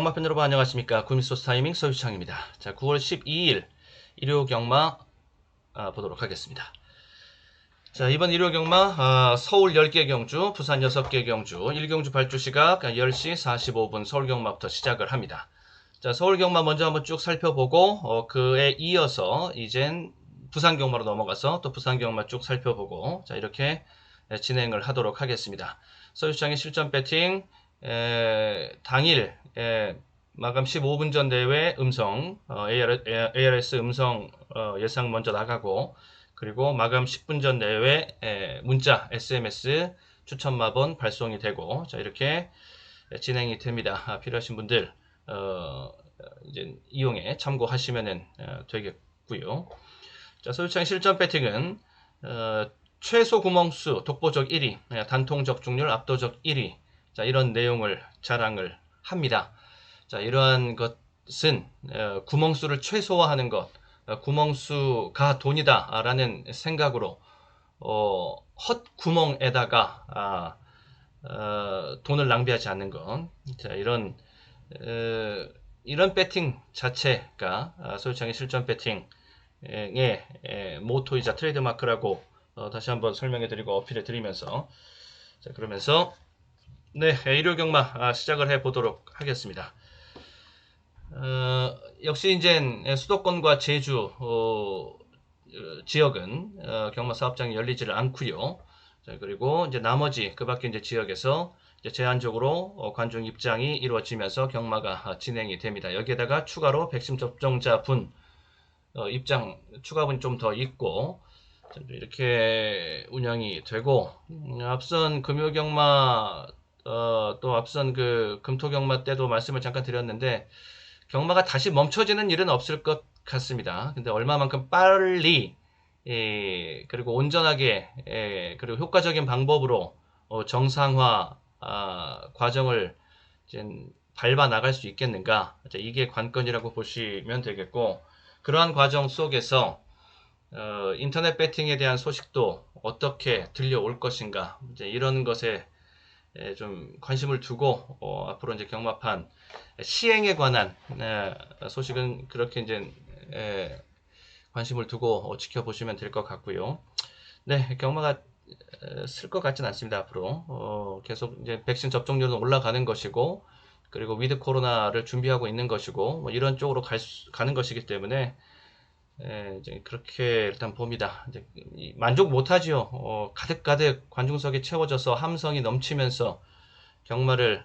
경마편 여러분 안녕하십니까. 구미소스 타이밍 서유창입니다. 자, 9월 12일 일요 경마 보도록 하겠습니다. 자, 이번 일요 경마 서울 10개 경주, 부산 6개 경주, 1경주 발주 시각 10시 45분 서울 경마부터 시작을 합니다. 자, 서울 경마 먼저 한번 쭉 살펴보고 그에 이어서 이젠 부산 경마로 넘어가서 또 부산 경마 쭉 살펴보고 자, 이렇게 진행을 하도록 하겠습니다. 서유창의 실전 배팅 당일 마감 15분 전 내외 음성 ARS 음성 예상 먼저 나가고 그리고 마감 10분 전 내외 문자 SMS 추천마번 발송이 되고 자 이렇게 진행이 됩니다. 필요하신 분들 이제 이용해 참고하시면 되겠고요. 자, 서유창 실전 배팅은 최소 구멍수 독보적 1위, 단통 적중률 압도적 1위, 자, 이런 내용을 자랑을 합니다. 자, 이러한 것은 구멍수를 최소화하는 것, 구멍수가 돈이다 라는 생각으로 헛 구멍에다가 돈을 낭비하지 않는 것. 자, 이런 배팅 자체가 서유창의 실전 배팅의 모토이자 트레이드마크라고 다시 한번 설명해 드리고 어필해 드리면서 자, 그러면서 네, 일요 경마 시작을 해 보도록 하겠습니다. 역시 이제 수도권과 제주 지역은 경마 사업장이 열리지를 않고요. 자, 그리고 이제 나머지 그 밖에 이제 지역에서 이제 제한적으로 관중 입장이 이루어지면서 경마가 진행이 됩니다. 여기에다가 추가로 백신 접종자 분 입장 추가분이 좀 더 있고 이렇게 운영이 되고 앞선 금요경마 또 앞선 그 금토경마 때도 말씀을 잠깐 드렸는데 경마가 다시 멈춰지는 일은 없을 것 같습니다. 근데 얼마만큼 빨리 그리고 온전하게 그리고 효과적인 방법으로 정상화 과정을 이제 밟아 나갈 수 있겠는가 이게 관건이라고 보시면 되겠고 그러한 과정 속에서 인터넷 배팅에 대한 소식도 어떻게 들려올 것인가 이제 이런 것에 좀 관심을 두고 앞으로 이제 경마판 시행에 관한 소식은 그렇게 이제 관심을 두고 지켜보시면 될 것 같고요. 네, 경마가 쓸 것 같지는 않습니다. 앞으로 계속 이제 백신 접종률은 올라가는 것이고 그리고 위드 코로나를 준비하고 있는 것이고 뭐 이런 쪽으로 가는 것이기 때문에 이제 그렇게 일단 봅니다. 이제 만족 못하지요. 가득가득 관중석이 채워져서 함성이 넘치면서 경마를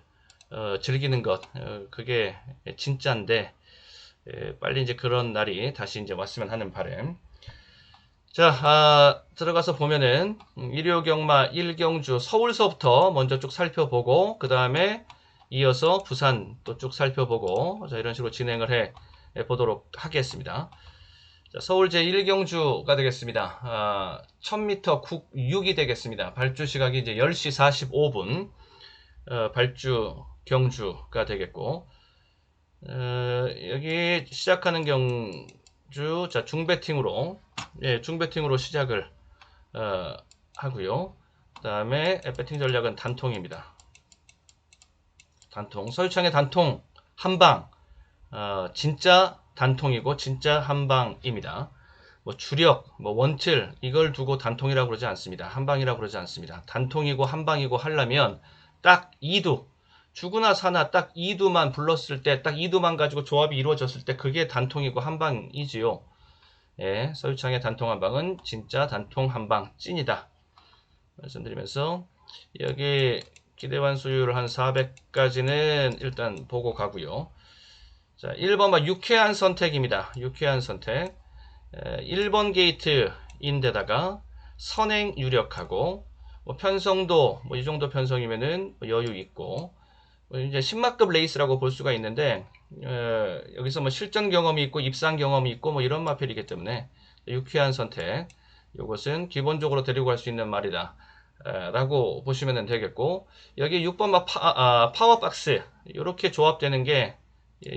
즐기는 것, 그게 진짜인데 빨리 이제 그런 날이 다시 이제 왔으면 하는 바람. 자, 들어가서 보면은 일요 경마 1경주 서울서부터 먼저 쭉 살펴보고 그 다음에 이어서 부산 또 쭉 살펴보고 자, 이런 식으로 진행을 해 보도록 하겠습니다. 자, 서울 제1경주가 되겠습니다. 1000m 6이 되겠습니다. 발주 시각이 이제 10시 45분 발주 경주가 되겠고 여기 시작하는 경주 자 중배팅으로 중배팅으로 시작을 하고요. 그 다음에 배팅 전략은 단통입니다. 단통 서유창의 단통 한방 진짜 단통이고 진짜 한방입니다. 뭐 주력, 뭐 원틀 이걸 두고 단통이라고 그러지 않습니다. 한방이라고 그러지 않습니다. 단통이고 한방이고 하려면 딱 2두 주구나 사나 딱 2두만 불렀을 때 딱 2두만 가지고 조합이 이루어졌을 때 그게 단통이고 한방이지요. 예, 서유창의 단통 한방은 진짜 단통 한방 찐이다. 말씀드리면서 여기 기대반 수율 한 400까지는 일단 보고 가고요. 자, 1번만 유쾌한 선택입니다. 유쾌한 선택. 1번 게이트인데다가 선행 유력하고 뭐 편성도 뭐 이 정도 편성이면은 뭐 여유 있고 뭐 이제 신마급 레이스라고 볼 수가 있는데 여기서 뭐 실전 경험이 있고 입상 경험이 있고 뭐 이런 마필이기 때문에 유쾌한 선택 이것은 기본적으로 데리고 갈 수 있는 말이다 라고 보시면 되겠고 여기 6번 파워박스 이렇게 조합되는 게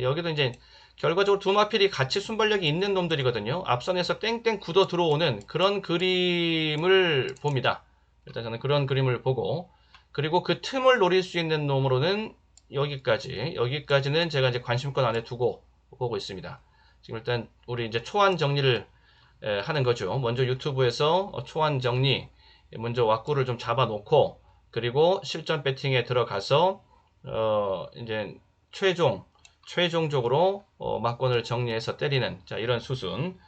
여기도 이제 결과적으로 두 마필이 같이 순발력이 있는 놈들이거든요. 앞선에서 땡땡 굳어 들어오는 그런 그림을 봅니다. 일단 저는 그런 그림을 보고 그리고 그 틈을 노릴 수 있는 놈으로는 여기까지는 제가 이제 관심권 안에 두고 보고 있습니다. 지금 일단 우리 이제 초안 정리를 하는 거죠. 먼저 유튜브에서 초안 정리, 먼저 왁구를 좀 잡아 놓고, 그리고 실전 배팅에 들어가서 이제 최종적으로 막권을 정리해서 때리는, 자, 이런 수순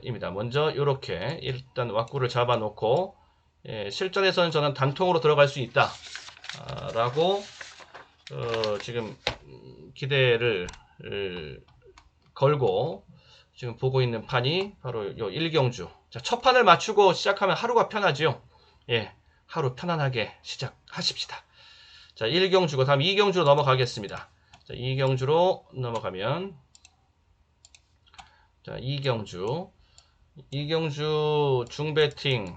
입니다. 먼저 이렇게 일단 왁구를 잡아 놓고, 실전에서는 저는 단통으로 들어갈 수 있다 라고 지금 기대를 걸고 지금 보고 있는 판이 바로 요 1경주. 자, 첫 판을 맞추고 시작하면 하루가 편하지요. 예, 하루 편안하게 시작하십시다. 자, 1경주고 다음 2경주로 넘어가겠습니다. 자, 2경주로 넘어가면, 자, 2경주 중배팅,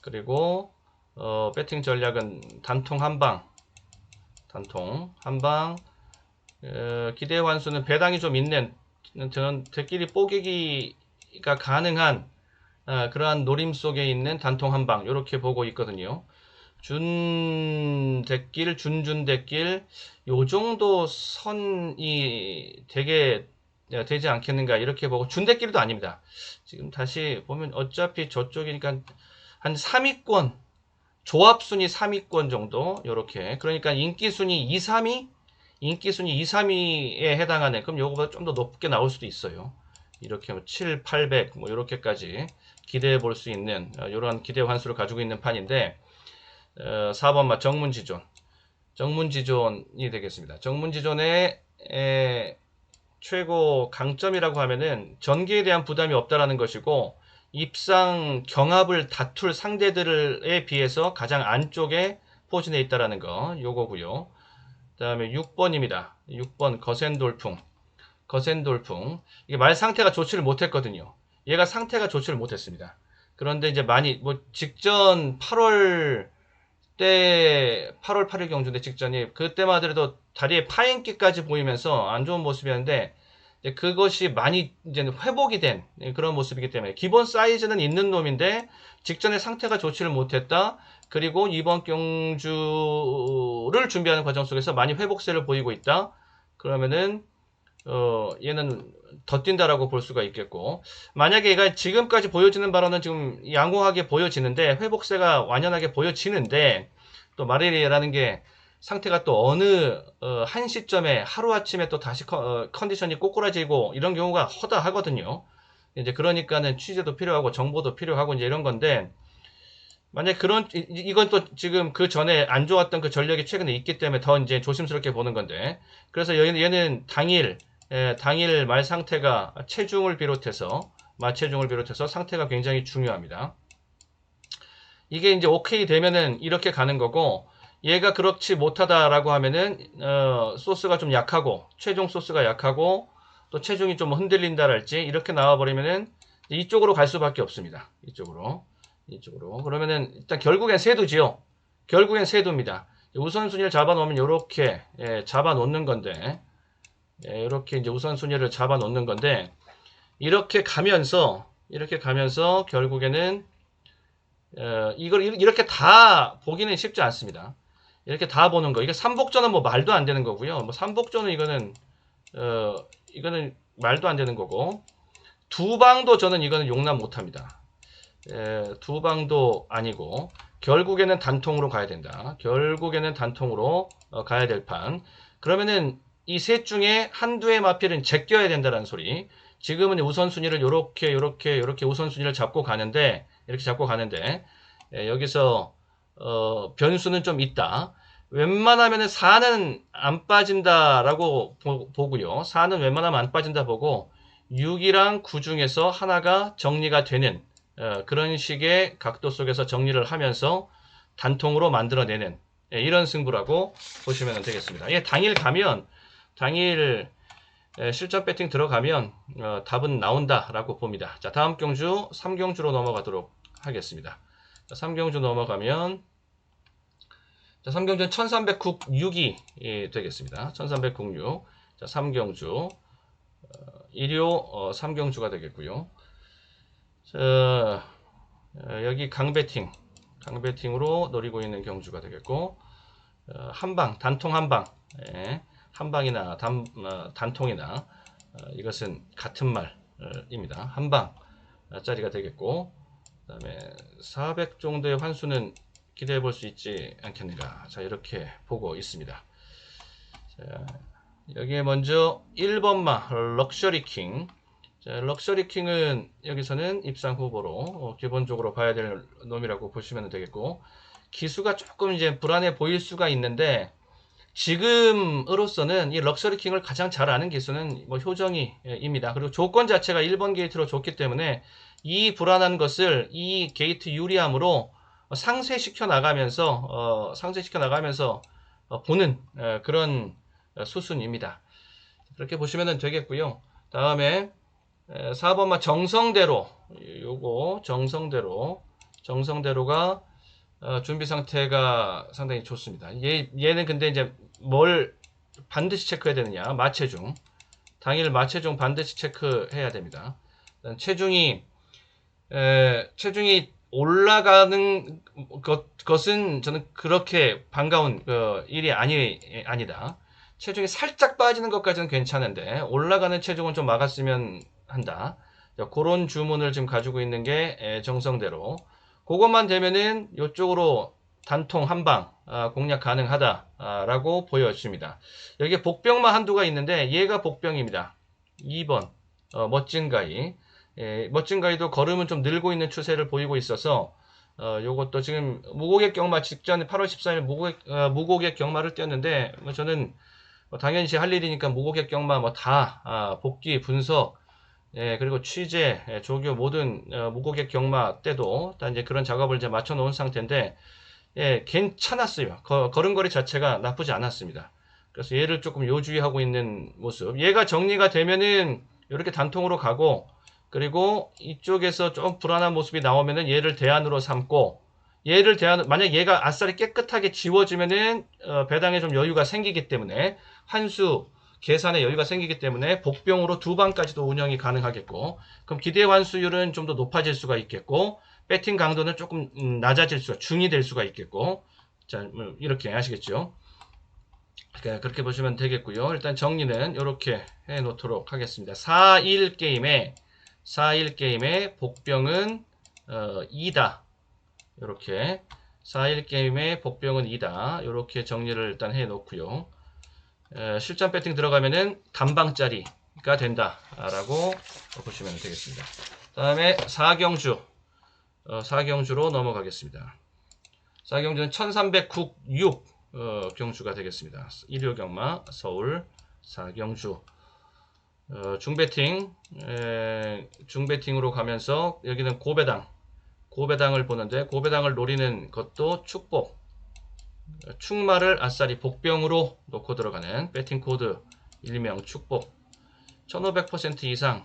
그리고 배팅 전략은 단통 한방, 기대 환수는 배당이 좀 있는, 저는 대끼리 뽀개기가 가능한 그러한 노림 속에 있는 단통 한방, 이렇게 보고 있거든요. 준대길 요 정도 선이 되지 않겠는가, 이렇게 보고, 준대길도 아닙니다. 지금 다시 보면 어차피 저쪽이니까 한 3위권, 조합순위 3위권 정도, 요렇게. 그러니까 인기순위 2, 3위? 인기순위 2, 3위에 해당하는, 그럼 요거보다 좀 더 높게 나올 수도 있어요. 이렇게 7, 800, 뭐, 요렇게까지 기대해 볼 수 있는, 요런 기대 환수를 가지고 있는 판인데, 4번마 정문지존이 되겠습니다. 정문지존의 최고 강점이라고 하면은 전기에 대한 부담이 없다라는 것이고, 입상 경합을 다툴 상대들에 비해서 가장 안쪽에 포진해 있다라는 거, 요거고요. 그 다음에 6번입니다. 6번 거센돌풍. 이게 말 상태가 좋지를 못했거든요. 얘가 상태가 좋지를 못했습니다. 그런데 이제 많이 직전 8월 8일 경주인데, 직전이 그때만 하더라도 다리에 파인기까지 보이면서 안 좋은 모습이었는데, 그것이 많이 이제 회복이 된 그런 모습이기 때문에, 기본 사이즈는 있는 놈인데 직전에 상태가 좋지를 못했다. 그리고 이번 경주를 준비하는 과정 속에서 많이 회복세를 보이고 있다. 그러면은 얘는 더 뛴다라고 볼 수가 있겠고, 만약에 얘가 지금까지 보여지는 바로는 지금 양호하게 보여지는데, 회복세가 완연하게 보여지는데, 또 마레리라는 게 상태가 또 어느 한 시점에 하루아침에 또 다시 컨디션이 꼬꾸라지고 이런 경우가 허다하거든요. 이제 그러니까는 취재도 필요하고 정보도 필요하고 이제 이런 건데, 만약 이건 또 지금 그 전에 안 좋았던 그 전력이 최근에 있기 때문에 더 이제 조심스럽게 보는 건데, 그래서 얘는 당일 말 상태가 마체중을 비롯해서 상태가 굉장히 중요합니다. 이게 이제 오케이 되면은 이렇게 가는 거고, 얘가 그렇지 못하다라고 하면은 소스가 좀 약하고, 최종 소스가 약하고, 또 체중이 좀 흔들린다랄지 이렇게 나와버리면은 이쪽으로 갈 수밖에 없습니다. 이쪽으로. 그러면은 일단 결국엔 세두지요. 결국엔 세두입니다. 우선순위를 잡아놓으면 이렇게 잡아 놓는 건데, 이렇게 이제 우선순위를 잡아 놓는 건데, 이렇게 가면서 결국에는 이걸 이렇게 다 보기는 쉽지 않습니다. 이렇게 다 보는 거, 이게 삼복전은 뭐 말도 안 되는 거고요. 뭐 삼복전은 이거는 말도 안 되는 거고, 두방도 저는 이거는 용납 못합니다. 두방도 아니고, 결국에는 단통으로 가야 된다. 결국에는 단통으로 가야 될 판. 그러면은 이 셋 중에 한두의 마필은 제껴야 된다는 소리. 지금은 우선순위를 요렇게 우선순위를 잡고 가는데, 이렇게 잡고 가는데, 여기서 변수는 좀 있다. 웬만하면은 4는 안 빠진다라고 보고요. 4는 웬만하면 안 빠진다 보고, 6이랑 9 중에서 하나가 정리가 되는 그런 식의 각도 속에서 정리를 하면서 단통으로 만들어내는 이런 승부라고 보시면 되겠습니다. 당일 실전 배팅 들어가면 답은 나온다라고 봅니다. 자, 다음 경주 3경주로 넘어가도록 하겠습니다. 자, 3경주 넘어가면, 자, 3경주는 1396이 되겠습니다. 1396. 자, 3경주 일요 3경주가 되겠고요. 여기 강배팅으로 노리고 있는 경주가 되겠고, 한방, 단통 한방, 예, 한방이나 단통이나 이것은 같은 말입니다. 한방짜리가 되겠고, 그 다음에 400 정도의 환수는 기대해 볼 수 있지 않겠는가. 자, 이렇게 보고 있습니다. 자, 여기에 먼저 1번마 럭셔리킹. 자, 럭셔리킹은 여기서는 입상 후보로 기본적으로 봐야 될 놈이라고 보시면 되겠고, 기수가 조금 이제 불안해 보일 수가 있는데, 지금으로서는 이 럭셔리킹을 가장 잘 아는 기수는 뭐 효정이입니다. 그리고 조건 자체가 1번 게이트로 좋기 때문에 이 불안한 것을 이 게이트 유리함으로 상쇄시켜 나가면서 보는 그런 수순입니다. 그렇게 보시면 되겠고요. 다음에 4번마 정성대로, 요거 정성대로가 준비 상태가 상당히 좋습니다. 얘는 근데 이제 뭘 반드시 체크해야 되느냐? 마체중. 당일 마체중 반드시 체크해야 됩니다. 체중이 올라가는 것은 저는 그렇게 반가운 일이 아니다. 체중이 살짝 빠지는 것까지는 괜찮은데 올라가는 체중은 좀 막았으면 한다. 그런 주문을 지금 가지고 있는 게 정성대로. 그것만 되면은 이쪽으로 단통 한방 공략 가능하다라고 보여집니다. 여기에 복병만 한두가 있는데 얘가 복병입니다. 2번 멋진 가이. 멋진 가이도 걸음은 좀 늘고 있는 추세를 보이고 있어서 요것도 지금 무고객 경마 직전에 8월 14일 무고객 경마를 뛰었는데 저는 당연히 제 할 일이니까 무고객 경마 다 복귀 분석 그리고 취재, 조교 모든 무고객 경마 때도 다 이제 그런 작업을 이제 맞춰 놓은 상태인데 괜찮았어요. 걸음걸이 자체가 나쁘지 않았습니다. 그래서 얘를 조금 요주의하고 있는 모습. 얘가 정리가 되면은 이렇게 단통으로 가고 그리고 이쪽에서 좀 불안한 모습이 나오면은 얘를 대안으로 삼고 만약 얘가 아싸리 깨끗하게 지워지면은 배당에 좀 여유가 생기기 때문에 환수 계산에 여유가 생기기 때문에 복병으로 2방까지도 운영이 가능하겠고 그럼 기대 환수율은 좀 더 높아질 수가 있겠고 배팅 강도는 조금 중이 될 수가 있겠고 자 이렇게 아시겠죠? 그렇게 보시면 되겠고요. 일단 정리는 이렇게 해 놓도록 하겠습니다. 4일 게임에 복병은 2다. 이렇게 4일 게임의 복병은 2다. 이렇게 정리를 일단 해 놓고요. 실전 배팅 들어가면은 단방짜리가 된다라고 보시면 되겠습니다. 다음에 4경주로 넘어가겠습니다. 4경주는 1306 경주가 되겠습니다. 일요 경마 서울 4경주 중배팅으로 가면서 여기는 고배당을 보는데 고배당을 노리는 것도 축복 축마를 아싸리 복병으로 놓고 들어가는 배팅 코드 일명 축복 1500% 이상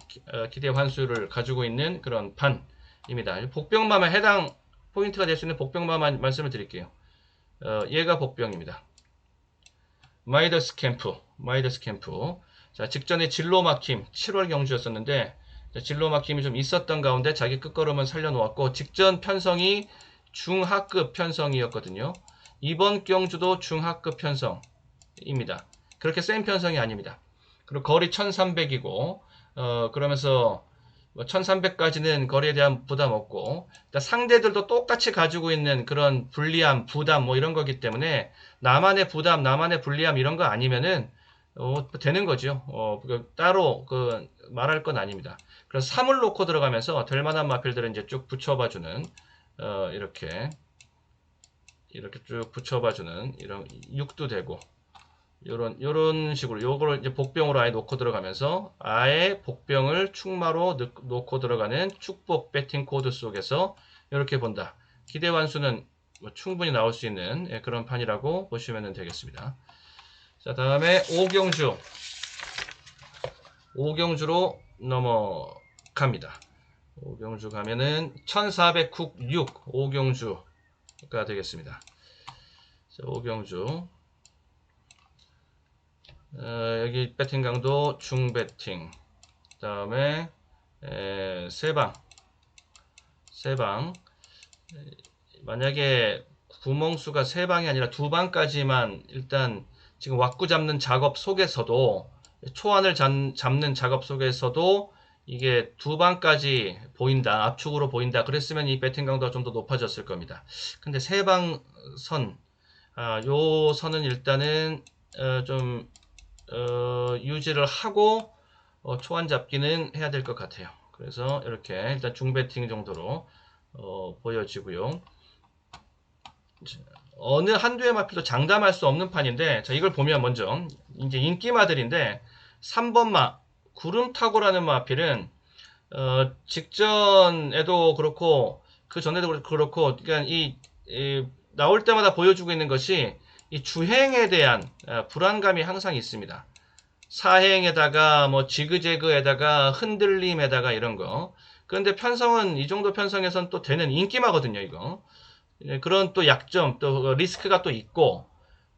기대 환수를 가지고 있는 그런 판입니다. 복병마만 해당 포인트가 될 수 있는 복병마만 말씀을 드릴게요. 얘가 복병입니다. 마이더스 캠프. 자, 직전에 진로 막힘 7월 경주였었는데 진로 막힘이 좀 있었던 가운데 자기 끝걸음은 살려놓았고 직전 편성이 중하급 편성이었거든요. 이번 경주도 중하급 편성입니다. 그렇게 센 편성이 아닙니다. 그리고 거리 1300이고 그러면서 1300까지는 거리에 대한 부담 없고 상대들도 똑같이 가지고 있는 그런 불리함, 부담 뭐 이런 거기 때문에 나만의 부담, 나만의 불리함 이런 거 아니면은 되는 거죠. 따로 말할 건 아닙니다. 그래서 3을 놓고 들어가면서 될 만한 마필들은 이제 쭉 붙여봐주는 이렇게 쭉 붙여봐주는 이런 6도 되고 요런 식으로 요걸 이제 복병으로 아예 놓고 들어가면서 아예 복병을 축마로 놓고 들어가는 축복 배팅 코드 속에서 이렇게 본다. 기대 완수는 충분히 나올 수 있는 그런 판이라고 보시면 되겠습니다. 자, 다음에 5경주로 넘어갑니다. 5경주 가면은 1406 5경주가 되겠습니다. 자, 5경주 여기 배팅 강도 중배팅 그 다음에 세방 만약에 구멍수가 3방이 아니라 2방까지만 일단 지금 왁구 잡는 작업 속에서도 초안을 잡는 작업 속에서도 이게 2방까지 보인다, 압축으로 보인다. 그랬으면 이 배팅 강도가 좀 더 높아졌을 겁니다. 근데 3방 선, 요 선은 일단은 좀 유지를 하고 초안 잡기는 해야 될 것 같아요. 그래서 이렇게 일단 중배팅 정도로 보여지고요. 어느 한두의 마필도 장담할 수 없는 판인데, 자, 이걸 보면 먼저 이제 인기마들인데 3번 마 구름타고라는 마필은 직전에도 그렇고 그 전에도 그렇고, 그러니까 이 나올 때마다 보여주고 있는 것이 이 주행에 대한 불안감이 항상 있습니다. 사행에다가 뭐 지그재그에다가 흔들림에다가 이런 거. 그런데 편성은 이 정도 편성에선 또 되는 인기마거든요, 이거. 그런 또 약점, 또 리스크가 또 있고,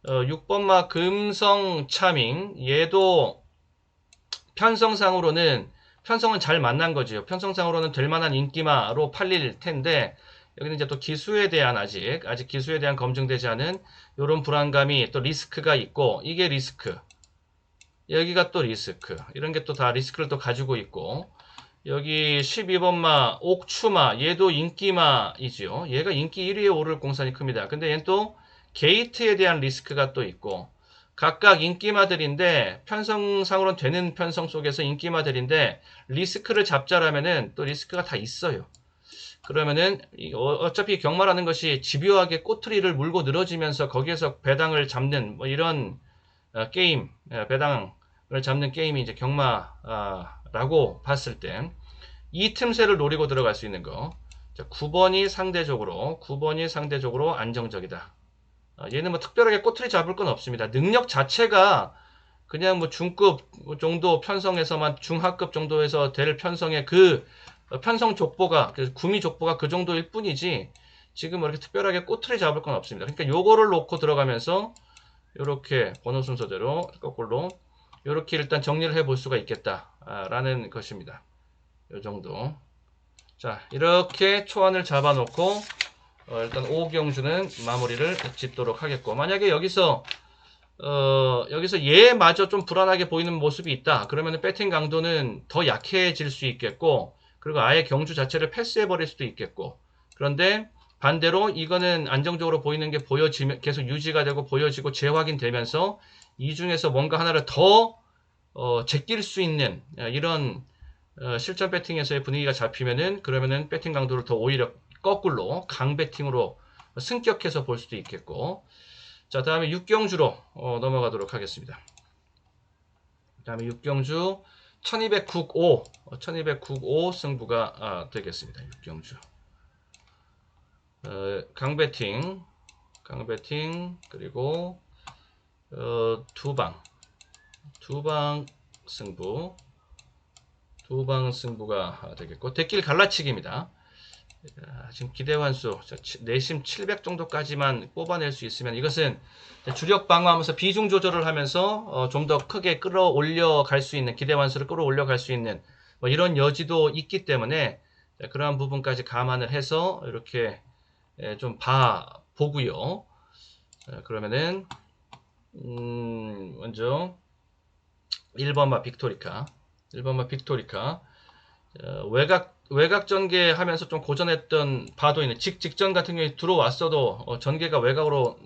6번마 금성 차밍, 얘도 편성상으로는 편성은 잘 만난 거죠. 편성상으로는 될 만한 인기마로 팔릴 텐데, 여기는 이제 또 기수에 대한 아직 기수에 대한 검증되지 않은 이런 불안감이 또 리스크가 있고, 이게 리스크, 여기가 또 리스크, 이런 게 또 다 리스크를 또 가지고 있고, 여기 12번마 옥추마, 얘도 인기마이지요. 얘가 인기 1위에 오를 공산이 큽니다. 근데 얘는 또 게이트에 대한 리스크가 또 있고, 각각 인기마들인데 편성상으로는 되는 편성 속에서 인기마들인데 리스크를 잡자라면은 또 리스크가 다 있어요. 그러면은 어차피 경마라는 것이 집요하게 꼬투리를 물고 늘어지면서 거기에서 배당을 잡는 뭐 이런 게임, 배당을 잡는 게임이 이제 경마라고 봤을 때 이 틈새를 노리고 들어갈 수 있는 거. 자, 9번이 상대적으로 안정적이다. 얘는 뭐 특별하게 꼬투리 잡을 건 없습니다. 능력 자체가 그냥 뭐 중급 정도 편성에서만 중하급 정도에서 될 편성의 그 편성 족보가, 그 구미 족보가 그 정도일 뿐이지 지금 이렇게 특별하게 꼬투리 잡을 건 없습니다. 그러니까 요거를 놓고 들어가면서 이렇게 번호 순서대로 거꾸로 이렇게 일단 정리를 해볼 수가 있겠다라는 것입니다. 요 정도. 자, 이렇게 초안을 잡아놓고 일단 오경주는 마무리를 짓도록 하겠고, 만약에 여기서 얘마저 좀 불안하게 보이는 모습이 있다. 그러면 배팅 강도는 더 약해질 수 있겠고, 그리고 아예 경주 자체를 패스해버릴 수도 있겠고, 그런데 반대로 이거는 안정적으로 보이는 게 보여지면 계속 유지가 되고 보여지고 재확인되면서 이 중에서 뭔가 하나를 더 제낄 수 있는 이런 실전 배팅에서의 분위기가 잡히면은, 그러면은 배팅 강도를 더 오히려 거꾸로 강배팅으로 승격해서 볼 수도 있겠고. 자, 다음에 육경주로 넘어가도록 하겠습니다. 다음에 육경주 1209오 승부가 되겠습니다. 육경주 강배팅 그리고 두방 승부가 되겠고, 대길 갈라치기입니다. 지금 기대환수 내심 700 정도까지만 뽑아낼 수 있으면 이것은 주력 방어하면서 비중 조절을 하면서 좀 더 크게 끌어올려 갈 수 있는, 기대환수를 끌어올려 갈 수 있는 뭐 이런 여지도 있기 때문에 그러한 부분까지 감안을 해서 이렇게 좀 보고요. 그러면은 먼저 1번마 빅토리카 외곽 전개 하면서 좀 고전했던 바도있는 직전 같은 경우에 들어왔어도 전개가 외곽으로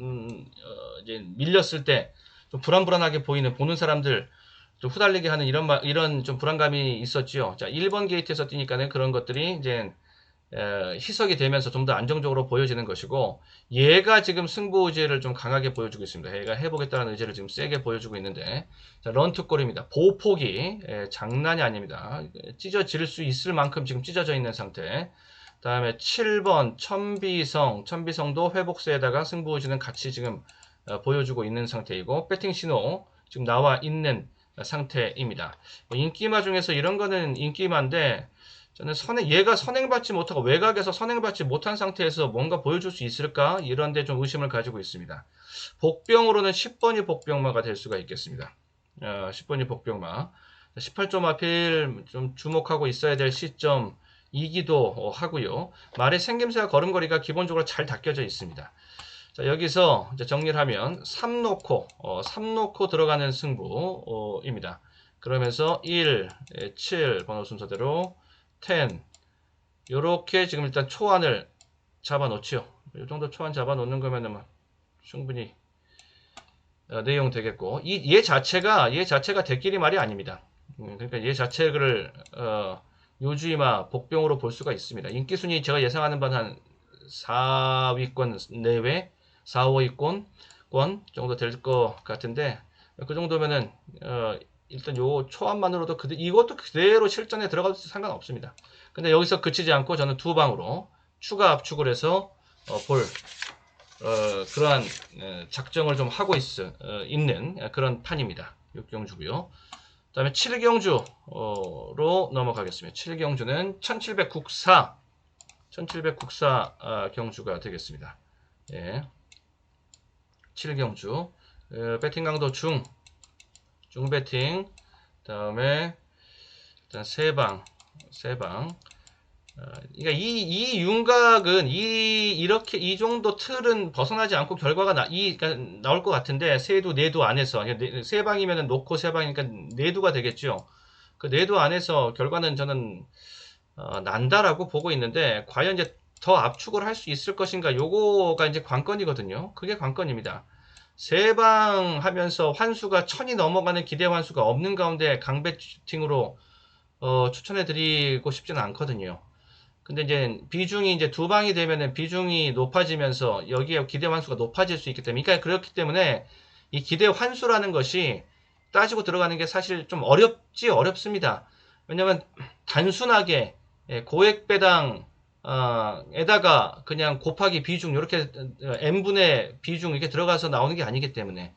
이제 밀렸을 때 좀 불안하게 보이는, 보는 사람들 좀 후달리게 하는 이런 좀 불안감이 있었지요. 자, 1번 게이트에서 뛰니까는 그런 것들이 이제 희석이 되면서 좀 더 안정적으로 보여지는 것이고, 얘가 지금 승부 의지를 좀 강하게 보여주고 있습니다. 얘가 해보겠다는 의지를 지금 세게 보여주고 있는데, 자, 런투골입니다. 보폭이 장난이 아닙니다. 찢어질 수 있을 만큼 지금 찢어져 있는 상태. 다음에 7번 천비성도 회복세에다가 승부 의지는 같이 지금 보여주고 있는 상태이고, 배팅 신호 지금 나와 있는 상태입니다. 인기마 중에서 이런 거는 인기마인데, 저는 얘가 선행받지 못하고 외곽에서 선행받지 못한 상태에서 뭔가 보여줄 수 있을까? 이런데 좀 의심을 가지고 있습니다. 복병으로는 10번이 복병마가 될 수가 있겠습니다. 10번이 복병마. 18점 하필 좀 주목하고 있어야 될 시점이기도 하고요. 말의 생김새와 걸음걸이가 기본적으로 잘 닦여져 있습니다. 자, 여기서 이제 정리를 하면 3 놓고 3 놓고 들어가는 승부입니다. 그러면서 1, 7 번호 순서대로 10 요렇게 지금 일단 초안을 잡아 놓지요. 이 정도 초안 잡아 놓는 거면은 뭐 충분히 내용 되겠고 얘 자체가 대끼리 말이 아닙니다. 그러니까 얘 자체를 요주이마 복병으로 볼 수가 있습니다. 인기 순위 제가 예상하는 바는 한 4위권 내외 4, 5위권 정도 될 것 같은데 그 정도면은 일단 요 초안만으로도 이것도 그대로 실전에 들어가도 상관없습니다. 근데 여기서 그치지 않고 저는 두 방으로 추가 압축을 해서 그러한 작정을 좀 하고 있는 그런 판입니다. 6경주고요. 그 다음에 7경주로 넘어가겠습니다. 7경주는 1700국사 경주가 되겠습니다. 예. 7경주 배팅 강도 중 배팅 다음에 일단 세방 그러니까 이 윤곽은 이렇게 이 정도 틀은 벗어나지 않고 결과가 그러니까 나올 것 같은데 세두 내두 안에서 세방이면은 놓고 세방이니까 내두가 되겠죠. 그 내두 안에서 결과는 저는 난다라고 보고 있는데 과연 이제 더 압축을 할 수 있을 것인가 요거가 이제 관건이거든요. 그게 관건입니다. 세방 하면서 환수가 1000이 넘어가는 기대 환수가 없는 가운데 강배팅으로 추천해 드리고 싶지는 않거든요. 근데 이제 비중이 이제 두 방이 되면은 비중이 높아지면서 여기에 기대 환수가 높아질 수 있기 때문에 그러니까 그렇기 때문에 이 기대 환수라는 것이 따지고 들어가는 게 사실 좀 어렵습니다. 왜냐면 단순하게 고액 배당 에다가 그냥 곱하기 비중 이렇게 n분의 비중 이렇게 들어가서 나오는 게 아니기 때문에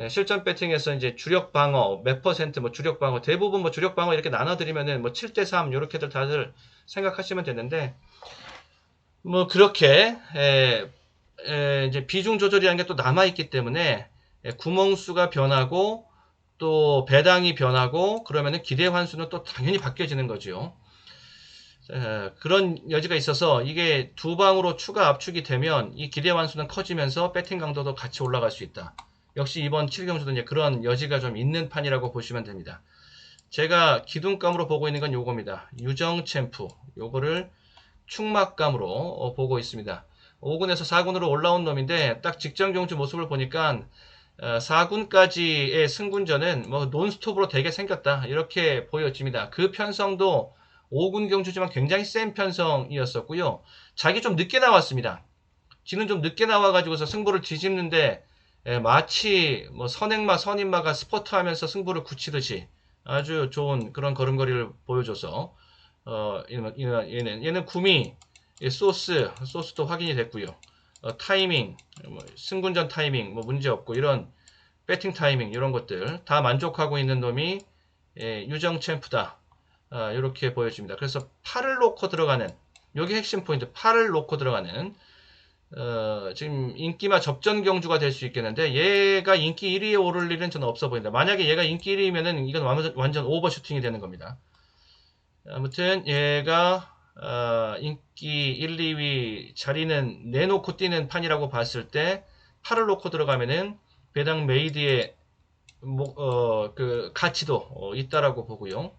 실전 배팅에서 이제 주력 방어 몇 퍼센트 뭐 주력 방어 대부분 뭐 주력 방어 이렇게 나눠드리면은 뭐 7대3 이렇게들 다들 생각하시면 되는데 뭐 그렇게 이제 비중 조절이라는 게 또 남아 있기 때문에 구멍수가 변하고 또 배당이 변하고 그러면은 기대 환수는 또 당연히 바뀌어지는 거죠. 그런 여지가 있어서 이게 두 방으로 추가 압축이 되면 이 기대 환수는 커지면서 배팅 강도도 같이 올라갈 수 있다. 역시 이번 7경주도 이제 그런 여지가 좀 있는 판이라고 보시면 됩니다. 제가 기둥감으로 보고 있는 건 요겁니다. 유정 챔프 요거를 축막감으로 보고 있습니다. 5군에서 4군으로 올라온 놈인데 딱 직전 경주 모습을 보니까 4군까지의 승군전은 뭐 논스톱으로 되게 생겼다 이렇게 보여집니다. 그 편성도 5군 경주지만 굉장히 센 편성이었었고요. 자기 좀 늦게 나왔습니다. 지는 좀 늦게 나와가지고서 승부를 뒤집는데 마치 뭐 선인마가 스퍼트하면서 승부를 굳히듯이 아주 좋은 그런 걸음걸이를 보여줘서 얘는 구미 소스도 확인이 됐고요. 타이밍 승군전 타이밍 뭐 문제 없고 이런 배팅 타이밍 이런 것들 다 만족하고 있는 놈이 유정 챔프다. 이렇게 보여집니다. 그래서 팔을 놓고 들어가는 여기 핵심 포인트 팔을 놓고 들어가는 지금 인기마 접전 경주가 될 수 있겠는데 얘가 인기 1위에 오를 일은 저는 없어 보인다. 만약에 얘가 인기 1위면은 이건 완전 오버슈팅이 되는 겁니다. 아무튼 얘가 인기 1, 2위 자리는 내놓고 뛰는 판이라고 봤을 때 팔을 놓고 들어가면은 배당 메이드의 그 가치도 있다라고 보고요.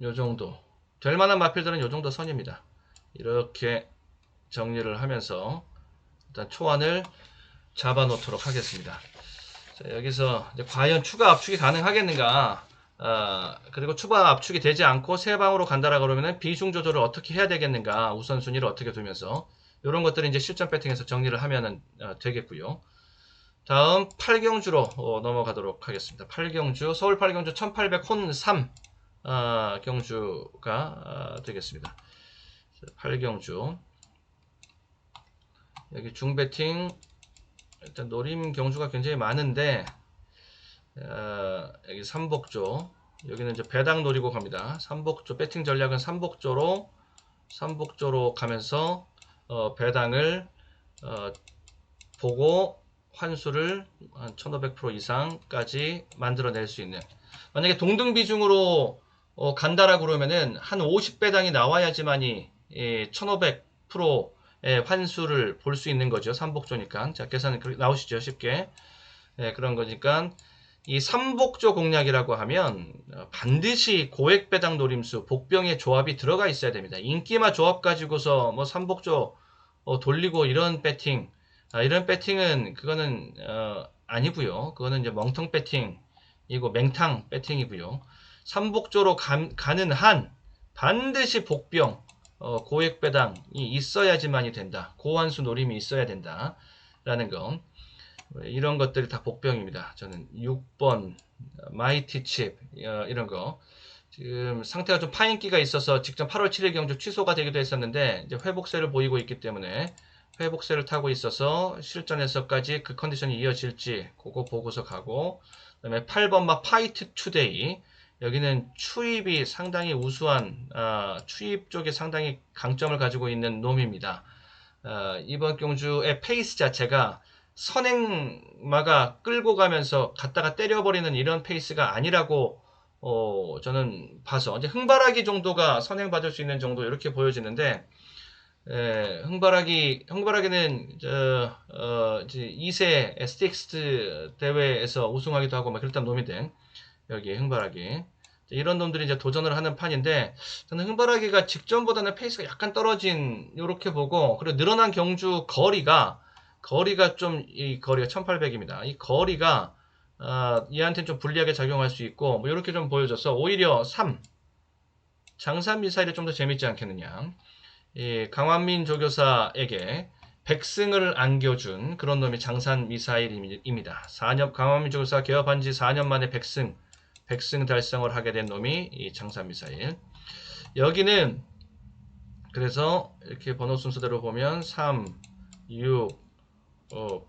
요 정도 될 만한 마필들은 요 정도 선입니다. 이렇게 정리를 하면서 일단 초안을 잡아 놓도록 하겠습니다. 자, 여기서 이제 과연 추가 압축이 가능하겠는가 그리고 추가 압축이 되지 않고 세 방으로 간다라 그러면은 비중 조절을 어떻게 해야 되겠는가 우선순위를 어떻게 두면서 이런 것들을 이제 실전 배팅에서 정리를 하면 되겠고요. 다음 8경주로 넘어가도록 하겠습니다. 8경주 서울 8경주 1800혼 3 경주가 되겠습니다. 8경주 여기 중배팅 일단 노림 경주가 굉장히 많은데 여기 삼복조 여기는 이제 배당 노리고 갑니다. 삼복조 배팅 전략은 삼복조로 가면서 배당을 보고 환수를 한 1500% 이상까지 만들어낼 수 있는 만약에 동등 비중으로 간다라고 그러면은 한 50배당이 나와야지만이 1500% 환수를 볼 수 있는 거죠. 삼복조니까. 자, 계산 나오시죠, 쉽게. 그런 거니까 이 삼복조 공략이라고 하면 반드시 고액배당 노림수, 복병의 조합이 들어가 있어야 됩니다. 인기마 조합 가지고서 뭐 삼복조 돌리고 이런 배팅, 이런 배팅은 그거는 아니고요. 그거는 이제 멍텅 배팅이고 맹탕 배팅이고요. 삼복조로 가는 한 반드시 복병, 고액배당이 있어야지만이 된다. 고환수 노림이 있어야 된다라는 거. 이런 것들이 다 복병입니다. 저는 6번 마이티 칩 이런 거 지금 상태가 좀 파인기가 있어서 직전 8월 7일 경주 취소가 되기도 했었는데 이제 회복세를 보이고 있기 때문에 회복세를 타고 있어서 실전에서까지 그 컨디션이 이어질지 그거 보고서 가고, 그다음에 8번 막 파이트 투데이, 여기는 추입이 상당히 우수한 추입 쪽에 상당히 강점을 가지고 있는 놈입니다. 이번 경주의 페이스 자체가 선행마가 끌고 가면서 갔다가 때려버리는 이런 페이스가 아니라고 저는 봐서 이제 흥바라기 정도가 선행받을 수 있는 정도 이렇게 보여지는데, 흥바라기는 이제 2세 STX 대회에서 우승하기도 하고 막 그랬던 놈인데, 여기 흥바라기 이런 놈들이 이제 도전을 하는 판인데, 저는 흥바라기가 직전보다는 페이스가 약간 떨어진 이렇게 보고, 그리고 늘어난 경주 거리가 좀, 이 거리가 1800입니다. 이 거리가 얘한테는 좀 불리하게 작용할 수 있고 뭐 이렇게 좀 보여져서 오히려 3 장산 미사일이 좀 더 재밌지 않겠느냐. 이 강완민 조교사에게 백승을 안겨준 그런 놈이 장산 미사일입니다. 4년 강완민 조교사 개업한 지 4년 만에 백승 달성을 하게 된 놈이 이 장산 미사일. 여기는 그래서 이렇게 번호 순서대로 보면 3, 6,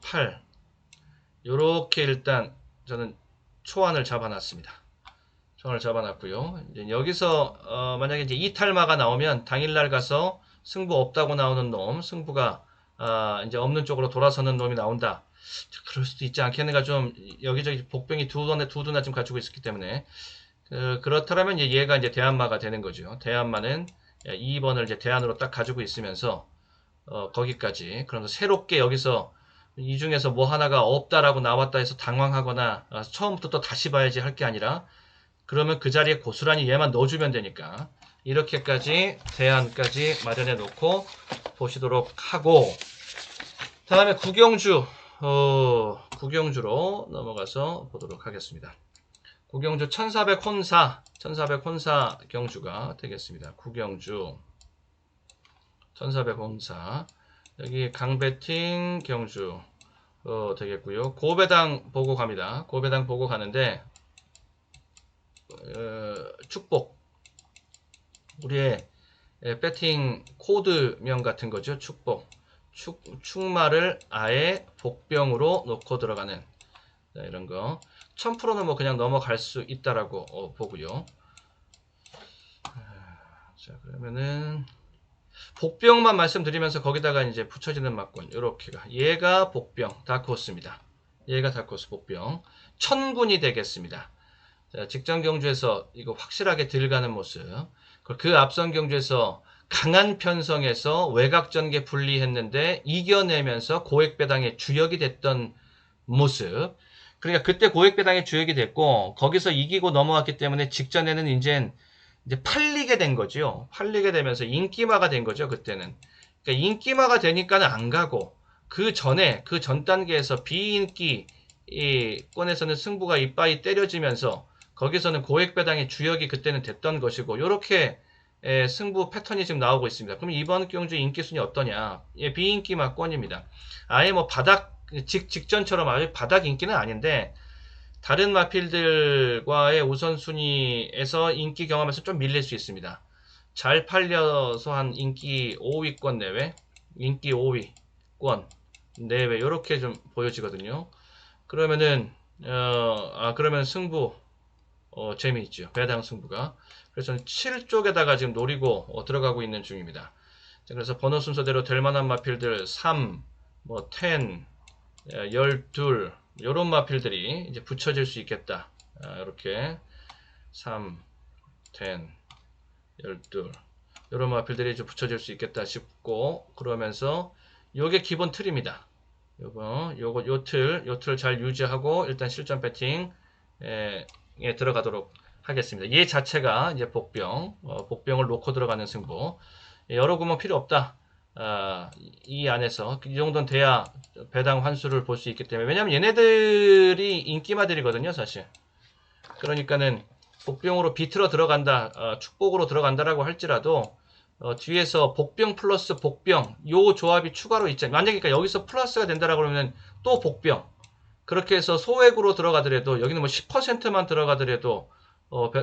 8 요렇게 일단 저는 초안을 잡아놨습니다. 초안을 잡아놨고요. 이제 여기서 만약에 이제 이탈마가 나오면 당일날 가서 승부 없다고 나오는 놈, 승부가 이제 없는 쪽으로 돌아서는 놈이 나온다. 그럴 수도 있지 않겠는가. 좀 여기저기 복병이 두 두나 좀 갖추고 있었기 때문에 그렇다면 이제 얘가 이제 대한마가 되는 거죠. 대한마는 2번을 이제 대안으로 딱 가지고 있으면서 거기까지. 그러면서 새롭게 여기서 이 중에서 뭐 하나가 없다라고 나왔다 해서 당황하거나 처음부터 또 다시 봐야지 할 게 아니라, 그러면 그 자리에 고스란히 얘만 넣어주면 되니까 이렇게까지 대안까지 마련해 놓고 보시도록 하고, 다음에 구경주로 넘어가서 보도록 하겠습니다. 구경주 1400 혼사 경주가 되겠습니다. 구경주 1400 혼사, 여기 강배팅 경주 되겠고요. 고배당 보고 갑니다. 고배당 보고 가는데 축복, 우리의 배팅 코드명 같은 거죠. 축복, 축마를 아예 복병으로 놓고 들어가는 이런 거 1000%는 뭐 그냥 넘어갈 수 있다라고 보고요. 자, 그러면은 복병만 말씀드리면서 거기다가 이제 붙여지는 막군, 요렇게가 얘가 복병 다크호스입니다. 얘가 다크호스 복병 천군이 되겠습니다. 자, 직전 경주에서 이거 확실하게 들어가는 모습, 그 앞선 경주에서 강한 편성에서 외곽전개 분리했는데 이겨내면서 고액배당의 주역이 됐던 모습. 그러니까 그때 고액배당의 주역이 됐고 거기서 이기고 넘어왔기 때문에 직전에는 이제 팔리게 된 거죠. 팔리게 되면서 인기마가 된 거죠. 그때는. 그러니까 인기마가 되니까는 안 가고, 그 전에 그 전 단계에서 비인기 권에서는 승부가 이빠이 때려지면서 거기서는 고액배당의 주역이 그때는 됐던 것이고, 요렇게 승부 패턴이 지금 나오고 있습니다. 그럼 이번 경주 인기순위 어떠냐? 비인기마권입니다. 아예 뭐 바닥 직전처럼 아주 바닥 인기는 아닌데, 다른 마필들과의 우선순위에서 인기 경험에서 좀 밀릴 수 있습니다. 잘 팔려서 한 인기 5위권 내외, 인기 5위권 내외, 이렇게 좀 보여지거든요. 그러면은 그러면 승부 재미있죠. 배당 승부가. 그래서 저는 7쪽에다가 지금 노리고 들어가고 있는 중입니다. 그래서 번호 순서대로 될 만한 마필들 3, 뭐 10, 12, 요런 마필들이 이제 붙여질 수 있겠다. 이렇게 3, 10, 12 이런 마필들이 좀 붙여질 수 있겠다 싶고, 그러면서 요게 기본 틀입니다. 요 틀 잘 유지하고 일단 실전 배팅에 들어가도록 하겠습니다. 얘 자체가 이제 복병을 놓고 들어가는 승부. 여러 구멍 필요 없다. 이 안에서 이 정도는 돼야 배당 환수를 볼 수 있기 때문에, 왜냐면 얘네들이 인기마들이거든요, 사실. 그러니까는 복병으로 비틀어 들어간다, 축복으로 들어간다라고 할지라도 뒤에서 복병 플러스 복병 요 조합이 추가로 있잖아요. 만약에 그러니까 여기서 플러스가 된다라고 그러면 또 복병, 그렇게 해서 소액으로 들어가더라도, 여기는 뭐 10%만 들어가더라도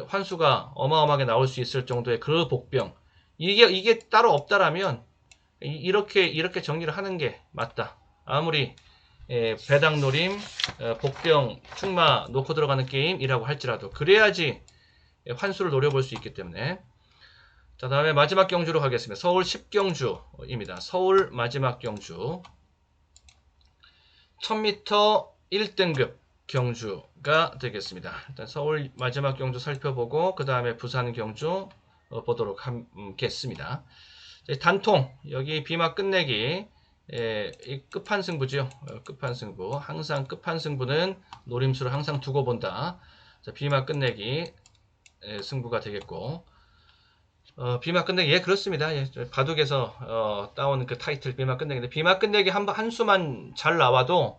환수가 어마어마하게 나올 수 있을 정도의 그 복병, 이게 따로 없다라면 이렇게 정리를 하는 게 맞다. 아무리 배당 노림, 복병, 충마 놓고 들어가는 게임이라고 할지라도 그래야지 환수를 노려볼 수 있기 때문에. 자, 다음에 마지막 경주로 가겠습니다. 서울 10경주입니다. 서울 마지막 경주 1000m 1등급 경주가 되겠습니다. 일단 서울 마지막 경주 살펴보고 그 다음에 부산 경주 보도록 하겠습니다. 단통, 여기 비막 끝내기, 끝판승부죠. 끝판승부. 항상 끝판승부는 노림수를 항상 두고 본다. 자, 비막 끝내기 승부가 되겠고, 비막 끝내기, 예, 그렇습니다. 예, 바둑에서 따온 그 타이틀 비막 끝내기인데, 비막 끝내기 한 수만 잘 나와도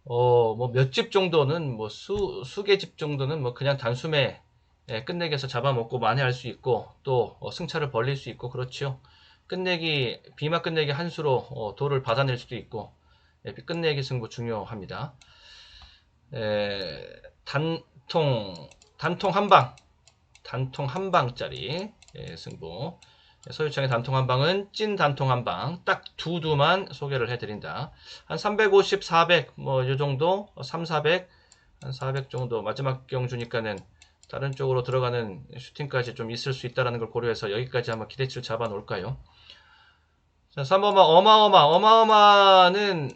뭐 몇 집 정도는, 뭐 수개 집 정도는 뭐 그냥 단숨에 끝내기에서 잡아먹고 만회할 수 있고, 또 승차를 벌릴 수 있고, 그렇죠. 비막 끝내기 한 수로 돌을 받아낼 수도 있고, 끝내기 승부 중요합니다. 단통 한 방짜리 승부. 서유창의 단통 한 방은 찐 단통 한 방, 딱 두만 소개를 해드린다. 한 350, 400, 뭐 요 정도, 3, 400, 한 400 정도, 마지막 경주니까는 다른 쪽으로 들어가는 슈팅까지 좀 있을 수 있다는 걸 고려해서 여기까지 한번 기대치를 잡아 놓을까요? 자, 3번마 어마어마는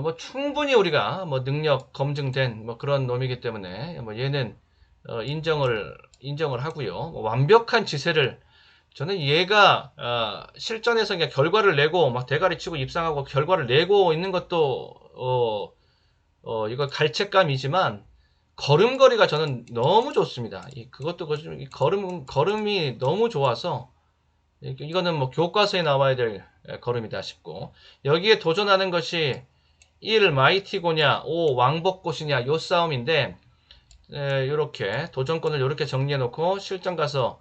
뭐 충분히 우리가 뭐 능력 검증된 뭐 그런 놈이기 때문에 뭐 얘는 인정을 하고요. 뭐 완벽한 지세를, 저는 얘가 실전에서 그냥 결과를 내고 막 대가리 치고 입상하고 결과를 내고 있는 것도 이거 갈채감이지만, 걸음걸이가 저는 너무 좋습니다. 그것도 걸음이 너무 좋아서 이거는 뭐 교과서에 나와야 될 걸음이다 싶고, 여기에 도전하는 것이 1. 마이티고냐 5. 왕복꽃이냐 요 싸움인데, 요렇게 도전권을 요렇게 정리해 놓고 실전 가서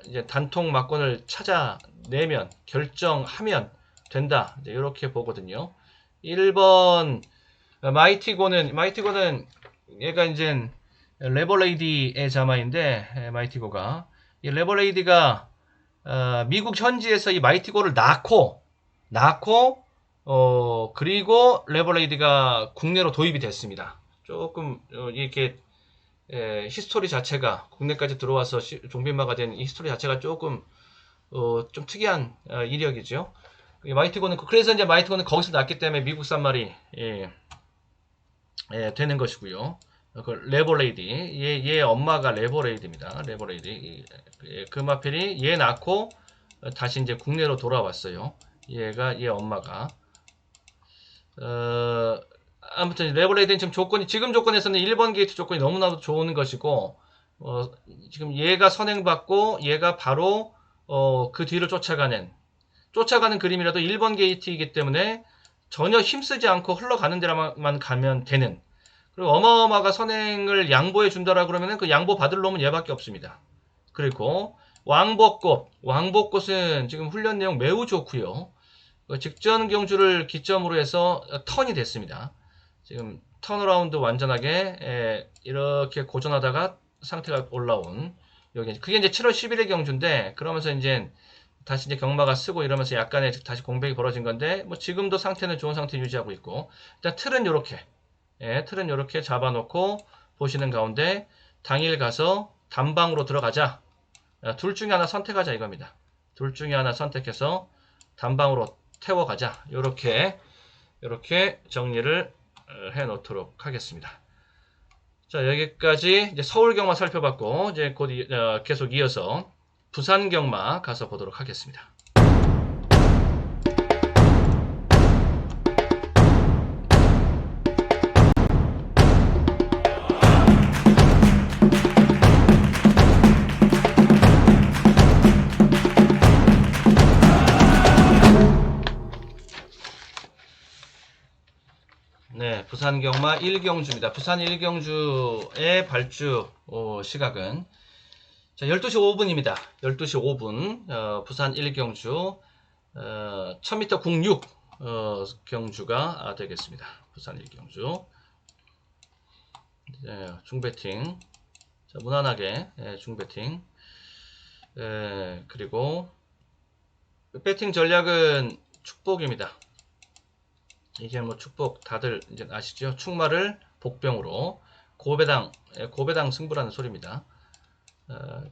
이제 단통 막권을 찾아내면, 결정하면 된다, 이렇게 보거든요. 1번 마이티고는 얘가 이제 레버레이디의 자마인데, 마이티고가, 이 레버레이디가 미국 현지에서 이 마이티고를 낳고 그리고 레버레이디가 국내로 도입이 됐습니다. 조금 이렇게 히스토리 자체가 국내까지 들어와서 좀비마가 된 이 히스토리 자체가 조금 좀 특이한 이력이죠. 마이티고는, 그래서 이제 마이티고는 거기서 났기 때문에 미국산 말이 되는 것이고요. 그 레버레이디, 얘 엄마가 레버레이디입니다. 레버레이디. 그 마필이 얘 낳고 다시 이제 국내로 돌아왔어요. 얘 엄마가. 아무튼 레버레이디는 지금 조건에서는 1번 게이트 조건이 너무나도 좋은 것이고, 지금 얘가 선행받고 얘가 바로 그 뒤를 쫓아가는 그림이라도 1번 게이트이기 때문에 전혀 힘쓰지 않고 흘러가는 데만 가면 되는, 그리고 어마어마가 선행을 양보해 준다라고 그러면은 그 양보 받을 놈은 얘밖에 없습니다. 그리고 왕복꽃은 지금 훈련 내용 매우 좋고요. 직전 경주를 기점으로 해서 턴이 됐습니다. 지금 턴어라운드 완전하게 이렇게 고전하다가 상태가 올라온, 그게 이제 7월 11일 경주인데, 그러면서 이제 다시 이제 경마가 쓰고 이러면서 약간의 다시 공백이 벌어진 건데, 뭐 지금도 상태는 좋은 상태 유지하고 있고, 일단 틀은 요렇게 잡아놓고 보시는 가운데, 당일 가서 단방으로 들어가자. 둘 중에 하나 선택하자 이겁니다. 둘 중에 하나 선택해서 단방으로 태워가자. 요렇게 정리를 해 놓도록 하겠습니다. 자, 여기까지 이제 서울 경마 살펴봤고, 이제 곧 계속 이어서 부산 경마 가서 보도록 하겠습니다. 네, 부산 경마 1경주입니다. 부산 1경주의 발주 시각은 자, 12시 5분입니다. 12시 5분 부산 1경주 1000m 국육 경주가 되겠습니다. 부산 1경주 중배팅 자, 무난하게 중배팅 그리고 배팅 전략은 축복입니다. 이게 뭐 축복 다들 이제 아시죠? 축마를 복병으로 고배당 승부라는 소리입니다.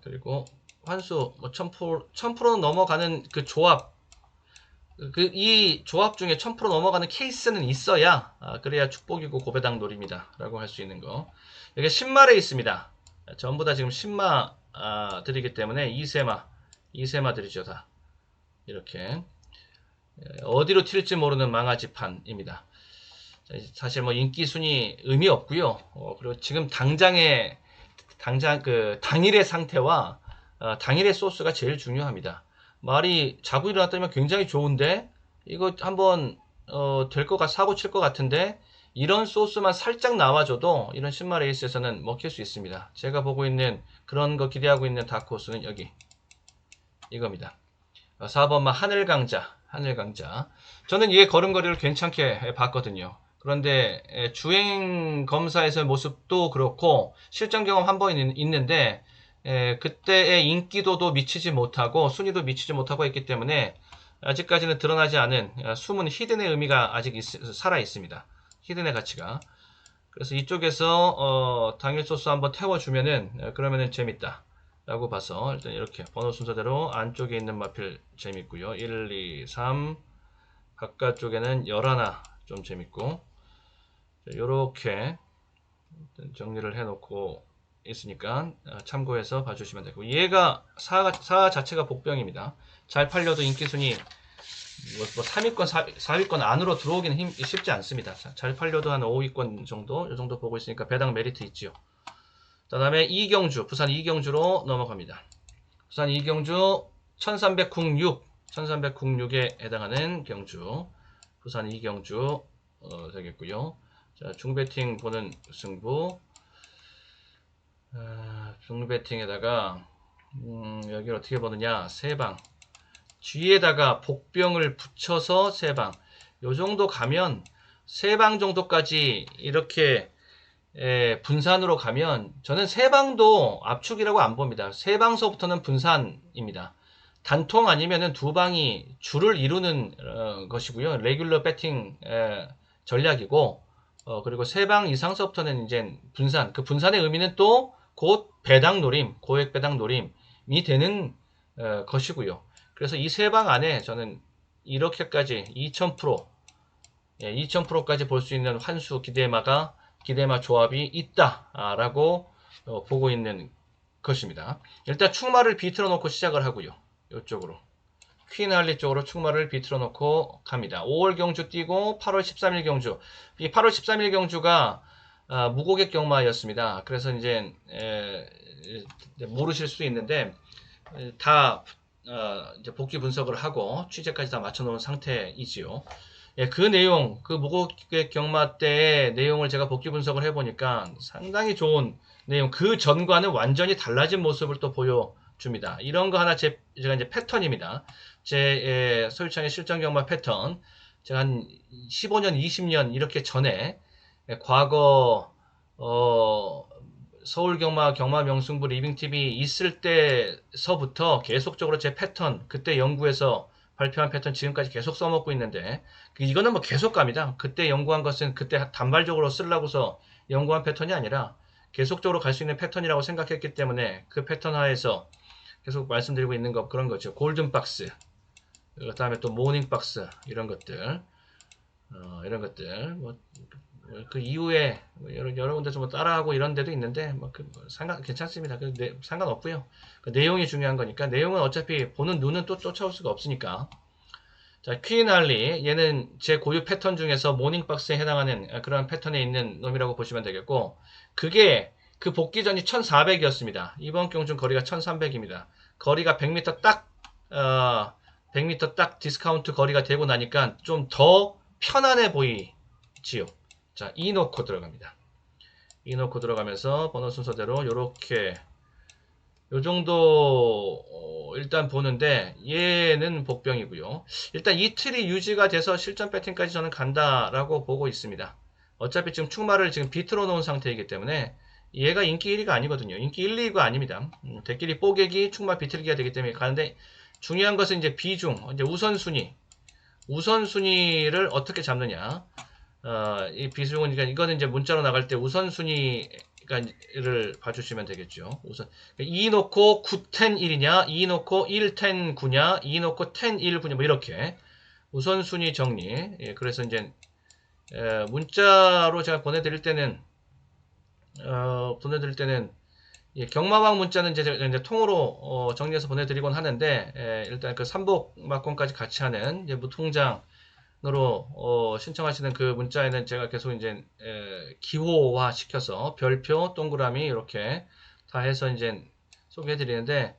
그리고 환수 뭐 1000% 넘어가는 그 조합 이 조합 중에 1000% 넘어가는 케이스는 있어야 그래야 축복이고 고배당 놀입니다 라고 할 수 있는 거. 여기 10마리에 있습니다. 전부 다 지금 10마 들이기 때문에 2세마 들이죠. 다 이렇게 어디로 튈지 모르는 망아지판입니다. 사실 뭐 인기 순위 의미 없고요. 그리고 지금 당장 그 당일의 상태와 당일의 소스가 제일 중요합니다. 말이 자고 일어났다면 굉장히 좋은데 이거 한번 될 것 사고 칠 것 같은데 이런 소스만 살짝 나와줘도 이런 10마 레이스에서는 먹힐 수 있습니다. 제가 보고 있는 그런 거 기대하고 있는 다크호스는 여기 이겁니다. 4번마 하늘강자. 저는 얘 걸음걸이를 괜찮게 봤거든요. 그런데 주행 검사에서의 모습도 그렇고 실전 경험 한 번 있는데 그때의 인기도도 미치지 못하고 순위도 미치지 못하고 있기 때문에 아직까지는 드러나지 않은 숨은 히든의 의미가 아직 살아 있습니다. 히든의 가치가. 그래서 이쪽에서 당일 소스 한번 태워주면은 그러면은 재밌다 라고 봐서 일단 이렇게 번호 순서대로 안쪽에 있는 마필 재밌고요. 1, 2, 3 바깥쪽에는 11 좀 재밌고 이렇게 정리를 해 놓고 있으니까 참고해서 봐주시면 되고 얘가 사 자체가 복병입니다. 잘 팔려도 인기순위 뭐 3위권 4위권 안으로 들어오기는 쉽지 않습니다. 잘 팔려도 한 5위권 정도 이 정도 보고 있으니까 배당 메리트 있지요. 그 다음에 이경주, 부산 이경주로 넘어갑니다. 부산 이경주 1306에 해당하는 경주, 부산 이경주 되겠고요. 자, 중배팅 보는 승부, 중배팅에다가 여기를 어떻게 보느냐, 세방 뒤에다가 복병을 붙여서 세방 요 정도 가면 세방 정도까지 이렇게 분산으로 가면 저는 세방도 압축이라고 안 봅니다. 세방서부터는 분산입니다. 단통 아니면은 두 방이 줄을 이루는 것이고요. 레귤러 배팅 전략이고 그리고 세방 이상서부터는 이제 분산. 그 분산의 의미는 또 곧 배당 노림, 고액 배당 노림이 되는 것이고요. 그래서 이 세방 안에 저는 이렇게까지 2000% 2000%까지 볼 수 있는 환수 기대마 조합이 있다라고 보고 있는 것입니다. 일단 축마를 비틀어 놓고 시작을 하고요. 이쪽으로 퀸할리 쪽으로 축마를 비틀어 놓고 갑니다. 5월 경주 뛰고 8월 13일 경주. 이 8월 13일 경주가 무고객 경마였습니다. 그래서 이제 모르실 수 있는데 다 이제 복귀 분석을 하고 취재까지 다 맞춰놓은 상태이지요. 그 내용, 그 무고객 경마 때의 내용을 제가 복귀 분석을 해보니까 상당히 좋은 내용, 그 전과는 완전히 달라진 모습을 또 보여줍니다. 이런 거 하나 제가 이제 패턴입니다. 제 소유창의 실전 경마 패턴, 제가 한 15년, 20년 이렇게 전에 과거 서울 경마 명승부 리빙TV 있을 때서부터 계속적으로 제 패턴, 그때 연구해서 발표한 패턴 지금까지 계속 써먹고 있는데 이거는 뭐 계속 갑니다. 그때 연구한 것은 그때 단발적으로 쓰려고서 연구한 패턴이 아니라 계속적으로 갈 수 있는 패턴이라고 생각했기 때문에 그 패턴 하에서 계속 말씀드리고 있는 거 그런 거죠. 골든박스, 그 다음에 또 모닝박스 이런 것들 뭐 그 이후에 여러 군데서 뭐 따라하고 이런 데도 있는데 괜찮습니다. 상관없고요. 그 내용이 중요한 거니까. 내용은 어차피 보는 눈은 또 쫓아올 수가 없으니까. 자, 퀸 알리, 얘는 제 고유 패턴 중에서 모닝박스에 해당하는 그런 패턴에 있는 놈이라고 보시면 되겠고, 그게 그 복귀전이 1400이었습니다. 이번 경중 거리가 1300입니다. 거리가 100m 딱 100m 딱 디스카운트 거리가 되고 나니까 좀 더 편안해 보이지요. 자, 이 놓고 들어갑니다. 이 놓고 들어가면서 번호 순서대로 요렇게 요 정도 일단 보는데, 얘는 복병이고요. 일단 이 틀이 유지가 돼서 실전 배팅까지 저는 간다라고 보고 있습니다. 어차피 지금 축마를 지금 비틀어 놓은 상태이기 때문에 얘가 인기 1위가 아니거든요. 인기 1, 2위가 아닙니다. 대끼리 뽀개기, 축마 비틀기가 되기 때문에 가는데, 중요한 것은 이제 비중, 이제 우선순위를 어떻게 잡느냐. 이 비중은, 이거는 이제 문자로 나갈 때 우선순위를 봐주시면 되겠죠. 우선 2 놓고 9, 10, 1이냐, 2 놓고 1, 10, 9냐, 2 놓고 10, 1, 9냐, 뭐 이렇게 우선순위 정리. 예, 그래서 이제 문자로 제가 보내드릴 때는 예, 경마왕 문자는 이제 통으로 정리해서 보내드리곤 하는데, 일단 그 삼복 막권까지 같이 하는 이제 무통장으로 신청하시는 그 문자에는 제가 계속 이제 기호화 시켜서 별표, 동그라미 이렇게 다 해서 이제 소개해드리는데,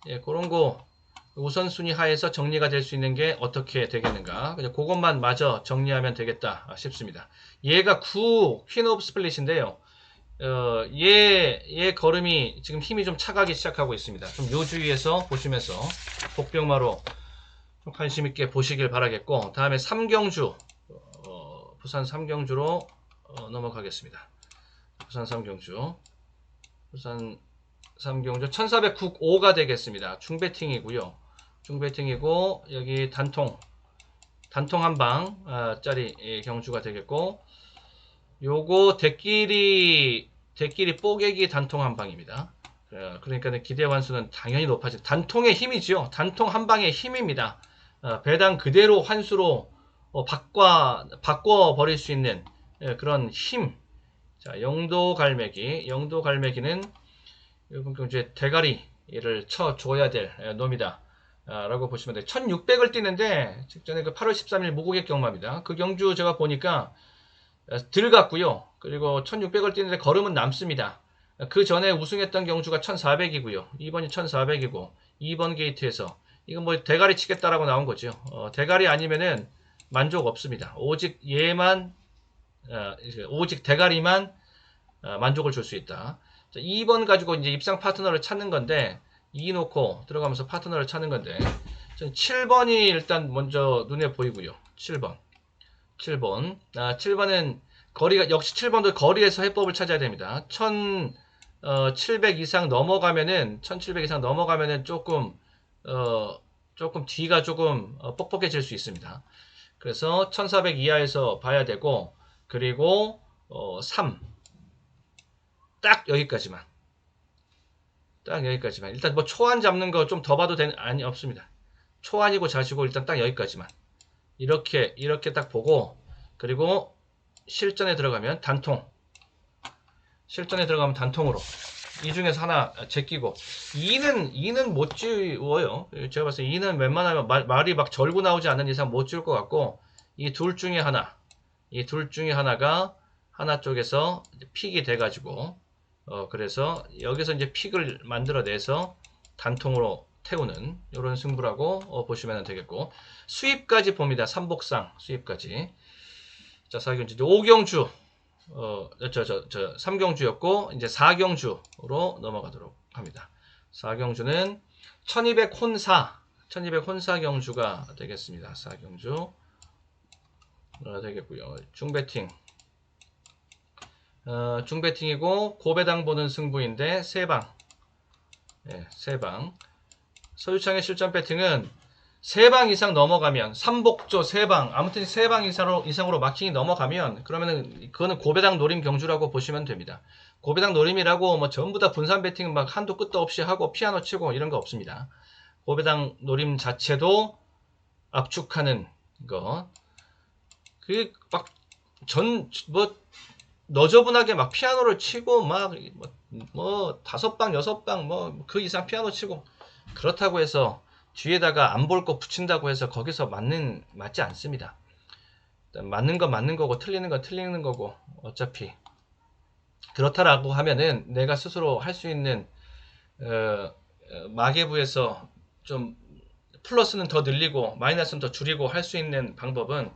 예, 그런 거 우선순위 하에서 정리가 될 수 있는 게 어떻게 되겠는가? 그냥 그것만 마저 정리하면 되겠다 싶습니다. 얘가 9 퀸 오브 스플릿인데요. 얘 걸음이 지금 힘이 좀 차가기 시작하고 있습니다. 좀 요 주위에서 보시면서 복병마로 좀 관심 있게 보시길 바라겠고, 다음에 삼경주, 부산 삼경주로 넘어가겠습니다. 부산 삼경주 1495가 되겠습니다. 중배팅이고요. 중배팅이고 여기 단통 한방 짜리 경주가 되겠고, 요거 대끼리 뽀개기 단통 한방입니다. 그러니까 기대 환수는 당연히 높아질, 단통의 힘이죠. 단통 한방의 힘입니다. 배당 그대로 환수로 바꿔 버릴 수 있는 그런 힘. 자, 영도 갈매기는 이번 이제 대가리를 쳐 줘야 될 놈이다 라고 보시면 돼요. 1600을 뛰는데 직전에 그 8월 13일 무고객 경마입니다. 그 경주 제가 보니까 들 같고요. 그리고 1600을 뛰는데 걸음은 남습니다. 그 전에 우승했던 경주가 1400이고요. 2번이 1400이고 2번 게이트에서 이건 뭐 대가리 치겠다라고 나온 거죠. 대가리 아니면은 만족 없습니다. 오직 대가리만 만족을 줄 수 있다. 자, 2번 가지고 이제 입상 파트너를 찾는 건데, 2 놓고 들어가면서 파트너를 찾는 건데, 7번이 일단 먼저 눈에 보이고요. 7번. 7번은 거리가, 역시 7번도 거리에서 해법을 찾아야 됩니다. 1700 이상 넘어가면은 조금 뒤가 조금 뻑뻑해질 수 있습니다. 그래서 1400 이하에서 봐야 되고, 그리고 3 딱 여기까지만. 일단 뭐 초안 잡는 거 좀 더 봐도 아니 없습니다. 초안이고 자시고 일단 딱 여기까지만. 이렇게 딱 보고, 그리고 실전에 들어가면 단통으로 이 중에서 하나 제끼고, 2는 못 지워요. 제가 봤을 때 2는 웬만하면 말이 막 절고 나오지 않는 이상 못 지울 것 같고, 이 둘 중에 하나가 하나 쪽에서 픽이 돼가지고, 그래서 여기서 이제 픽을 만들어내서 단통으로 태우는 이런 승부라고 보시면 되겠고, 수입까지 봅니다. 삼복상 수입까지. 자, 4경주 이제 5경주 3경주였고 이제 4경주로 넘어가도록 합니다. 4경주는 1200 혼사 경주가 되겠습니다. 4경주 되겠고요. 중배팅이고 고배당 보는 승부인데 세방. 서유창의 실전 배팅은 3방 이상 넘어가면, 삼복조 3방, 아무튼 3방 이상으로 마킹이 넘어가면, 그러면은 그거는 고배당 노림 경주라고 보시면 됩니다. 고배당 노림이라고 뭐 전부 다 분산 배팅 막 한도 끝도 없이 하고 피아노 치고 이런 거 없습니다. 고배당 노림 자체도 압축하는 거. 막 뭐 너저분하게 막 피아노를 치고 뭐 5방 6방 뭐 그 이상 피아노 치고 그렇다고 해서 뒤에다가 안 볼 거 붙인다고 해서 거기서 맞지 않습니다. 맞는 건 맞는 거고 틀리는 건 틀리는 거고 어차피 그렇다라고 하면은 내가 스스로 할 수 있는 마계부에서 좀 플러스는 더 늘리고 마이너스는 더 줄이고 할 수 있는 방법은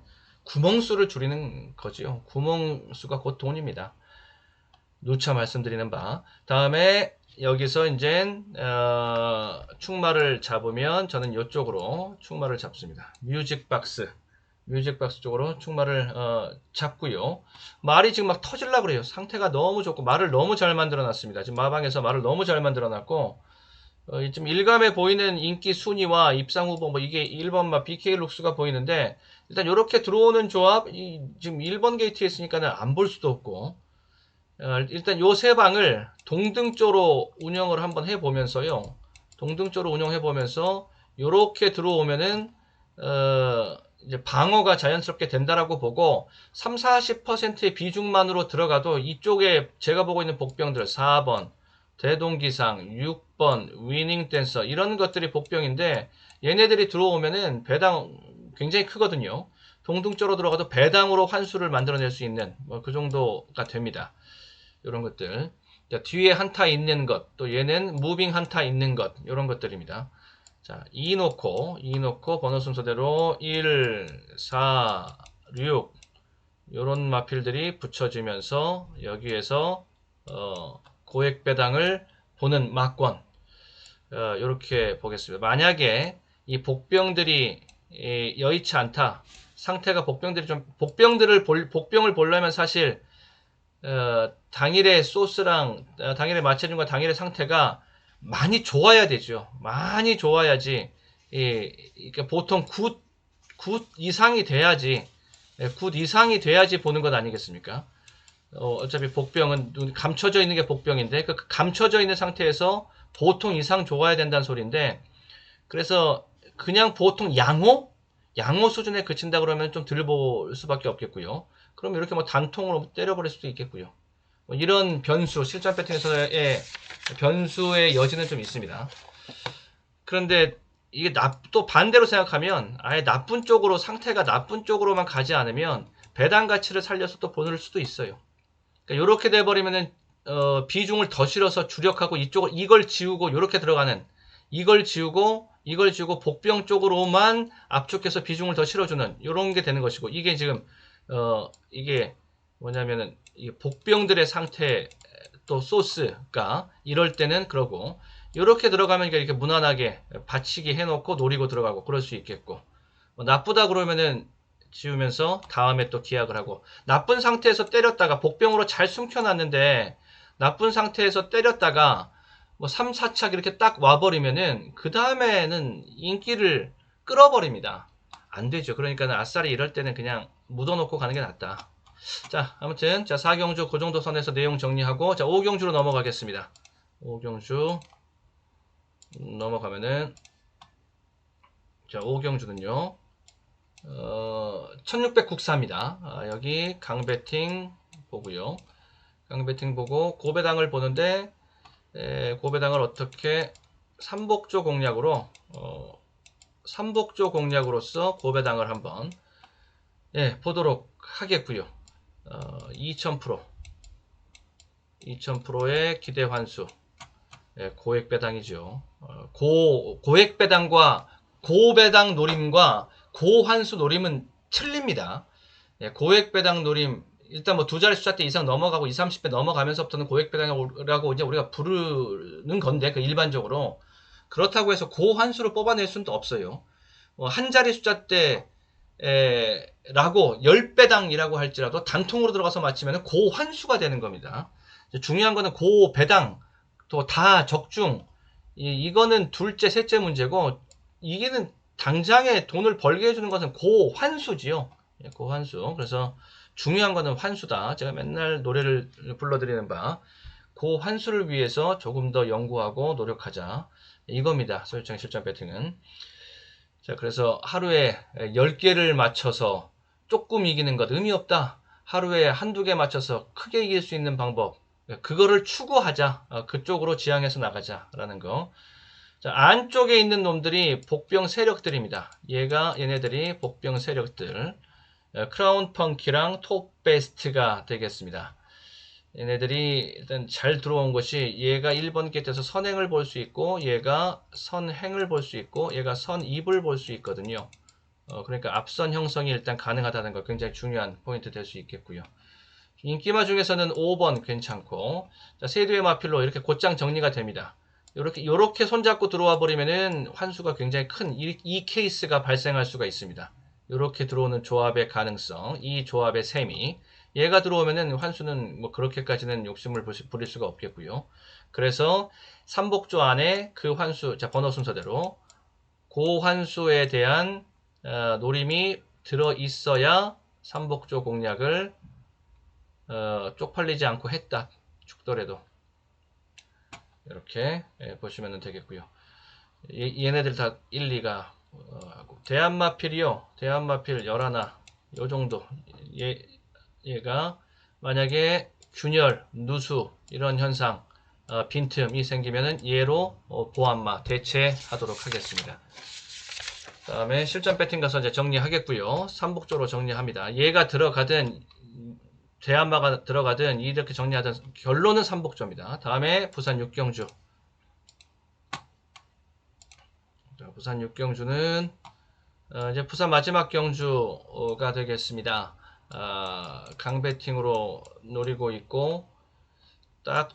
구멍수를 줄이는 거지요. 구멍수가 곧 돈입니다. 누차 말씀드리는 바. 다음에 여기서 이제 축마를 잡으면 저는 이쪽으로 축마를 잡습니다. 뮤직박스 쪽으로 축마를 잡고요. 말이 지금 막 터질라 그래요. 상태가 너무 좋고 말을 너무 잘 만들어 놨습니다. 지금 마방에서 말을 너무 잘 만들어 놨고 좀 일감에 보이는 인기 순위와 입상 후보 뭐 이게 1번 막 BK 룩스가 보이는데 일단 이렇게 들어오는 조합 지금 1번 게이트에 있으니까는 안 볼 수도 없고 일단 요 세 방을 동등조로 운영을 한번 해보면서요. 동등조로 운영해보면서 요렇게 들어오면은 이제 방어가 자연스럽게 된다라고 보고 3, 40%의 비중만으로 들어가도 이쪽에 제가 보고 있는 복병들 4번 대동기상 6번 위닝 댄서 이런 것들이 복병인데 얘네들이 들어오면은 배당 굉장히 크거든요. 동등조로 들어가도 배당으로 환수를 만들어낼 수 있는 뭐 그 정도가 됩니다. 이런 것들. 자, 뒤에 한타 있는 것, 또 얘는 무빙 한타 있는 것, 이런 것들입니다. 자, 2 놓고 번호 순서대로 1, 4, 6 요런 마필들이 붙여지면서 여기에서 고액 배당을 보는 막권 이렇게 보겠습니다. 만약에 이 복병들이 여의치 않다. 상태가 복병을 보려면 사실 당일의 소스랑 당일의 마체중과 당일의 상태가 많이 좋아야 되죠. 많이 좋아야지. 그러니까 보통 굿 이상이 돼야지. 굿 이상이 돼야지 보는 것 아니겠습니까? 어차피 복병은 감춰져 있는 게 복병인데 그 감춰져 있는 상태에서 보통 이상 좋아야 된다는 소리인데 그래서 그냥 보통 양호 수준에 그친다 그러면 좀 덜 볼 수밖에 없겠고요. 그럼 이렇게 뭐 단통으로 때려버릴 수도 있겠고요. 뭐 이런 변수, 실전 배팅에서의 변수의 여지는 좀 있습니다. 그런데 이게 또 반대로 생각하면 아예 나쁜 쪽으로 상태가 나쁜 쪽으로만 가지 않으면 배당 가치를 살려서 또 보낼 수도 있어요. 그러니까 이렇게 돼버리면은 비중을 더 실어서 주력하고 이걸 지우고 이렇게 들어가는 이걸 지우고 복병 쪽으로만 압축해서 비중을 더 실어주는 이런 게 되는 것이고 이게 지금 이게 뭐냐면은 이 복병들의 상태 또 소스가 이럴 때는 그러고 이렇게 들어가면 이렇게 무난하게 받치기 해놓고 노리고 들어가고 그럴 수 있겠고 뭐 나쁘다 그러면은 지우면서 다음에 또 기약을 하고 나쁜 상태에서 때렸다가 복병으로 잘 숨겨놨는데 나쁜 상태에서 때렸다가 뭐 3, 4착 이렇게 딱 와버리면은 그 다음에는 인기를 끌어버립니다. 안 되죠. 그러니까 아싸리 이럴 때는 그냥 묻어놓고 가는 게 낫다. 자, 아무튼 자 4경주 그 정도 선에서 내용 정리하고 자 5경주로 넘어가겠습니다. 5경주 넘어가면은 자 5경주는요 1600 국사입니다. 여기 강배팅 보고요. 강배팅 보고 고배당을 보는데 고배당을 어떻게 삼복조 공략으로서 고배당을 한번 보도록 하겠고요. 2000%의 기대 환수 고액 배당이죠. 고액 배당과 고배당 노림과 고환수 노림은 틀립니다. 고액 배당 노림 일단 뭐 두 자리 숫자 대 이상 넘어가고 20, 30배 넘어가면서부터는 고액 배당이라고 이제 우리가 부르는 건데 그 일반적으로 그렇다고 해서 고환수를 뽑아낼 수는 없어요. 한 자리 숫자 대 라고 10배당이라고 할지라도 단통으로 들어가서 맞히면 고환수가 되는 겁니다. 중요한 거는 고배당 또 다 적중 이거는 둘째 셋째 문제고 이게는 당장에 돈을 벌게 해주는 것은 고환수지요. 고환수. 그래서 중요한 거는 환수다. 제가 맨날 노래를 불러드리는 바 고환수를 위해서 조금 더 연구하고 노력하자. 이겁니다. 소유장 실전 배팅은. 자, 그래서 하루에 10개를 맞춰서 조금 이기는 것 의미 없다. 하루에 한두 개 맞춰서 크게 이길 수 있는 방법, 그거를 추구하자. 그쪽으로 지향해서 나가자라는 거. 자, 안쪽에 있는 놈들이 복병 세력들입니다. 얘네들이 복병 세력들. 크라운 펑키랑 톱 베스트가 되겠습니다. 얘네들이 일단 잘 들어온 것이 얘가 1번 겟에서 선행을 볼 수 있고 얘가 선행을 볼 수 있고 얘가 선입을 볼 수 있거든요. 그러니까 앞선 형성이 일단 가능하다는 거 굉장히 중요한 포인트 될 수 있겠고요. 인기마 중에서는 5번 괜찮고, 자, 세두의 마필로 이렇게 곧장 정리가 됩니다. 요렇게 손잡고 들어와 버리면은 환수가 굉장히 큰 이 케이스가 발생할 수가 있습니다. 요렇게 들어오는 조합의 가능성, 이 조합의 셈이 얘가 들어오면은 환수는 뭐 그렇게까지는 욕심을 부릴 수가 없겠고요. 그래서 삼복조 안에 그 환수, 자, 번호 순서대로 고환수에 대한 노림이 들어 있어야 삼복조 공략을 쪽팔리지 않고 했다 죽더라도 이렇게 보시면 되겠고요. 얘네들 다 1, 2가 대한마필이요. 대한마필 11, 요정도. 얘가 만약에 균열, 누수 이런 현상, 빈틈이 생기면은 얘로 보안마 대체하도록 하겠습니다. 다음에 실전 배팅 가서 이제 정리하겠고요. 삼복조로 정리합니다. 얘가 들어가든 대한마가 들어가든 이렇게 정리하든 결론은 삼복조입니다. 다음에 부산 육경주. 자, 부산 육경주는 이제 부산 마지막 경주가 되겠습니다. 강배팅으로 노리고 있고 딱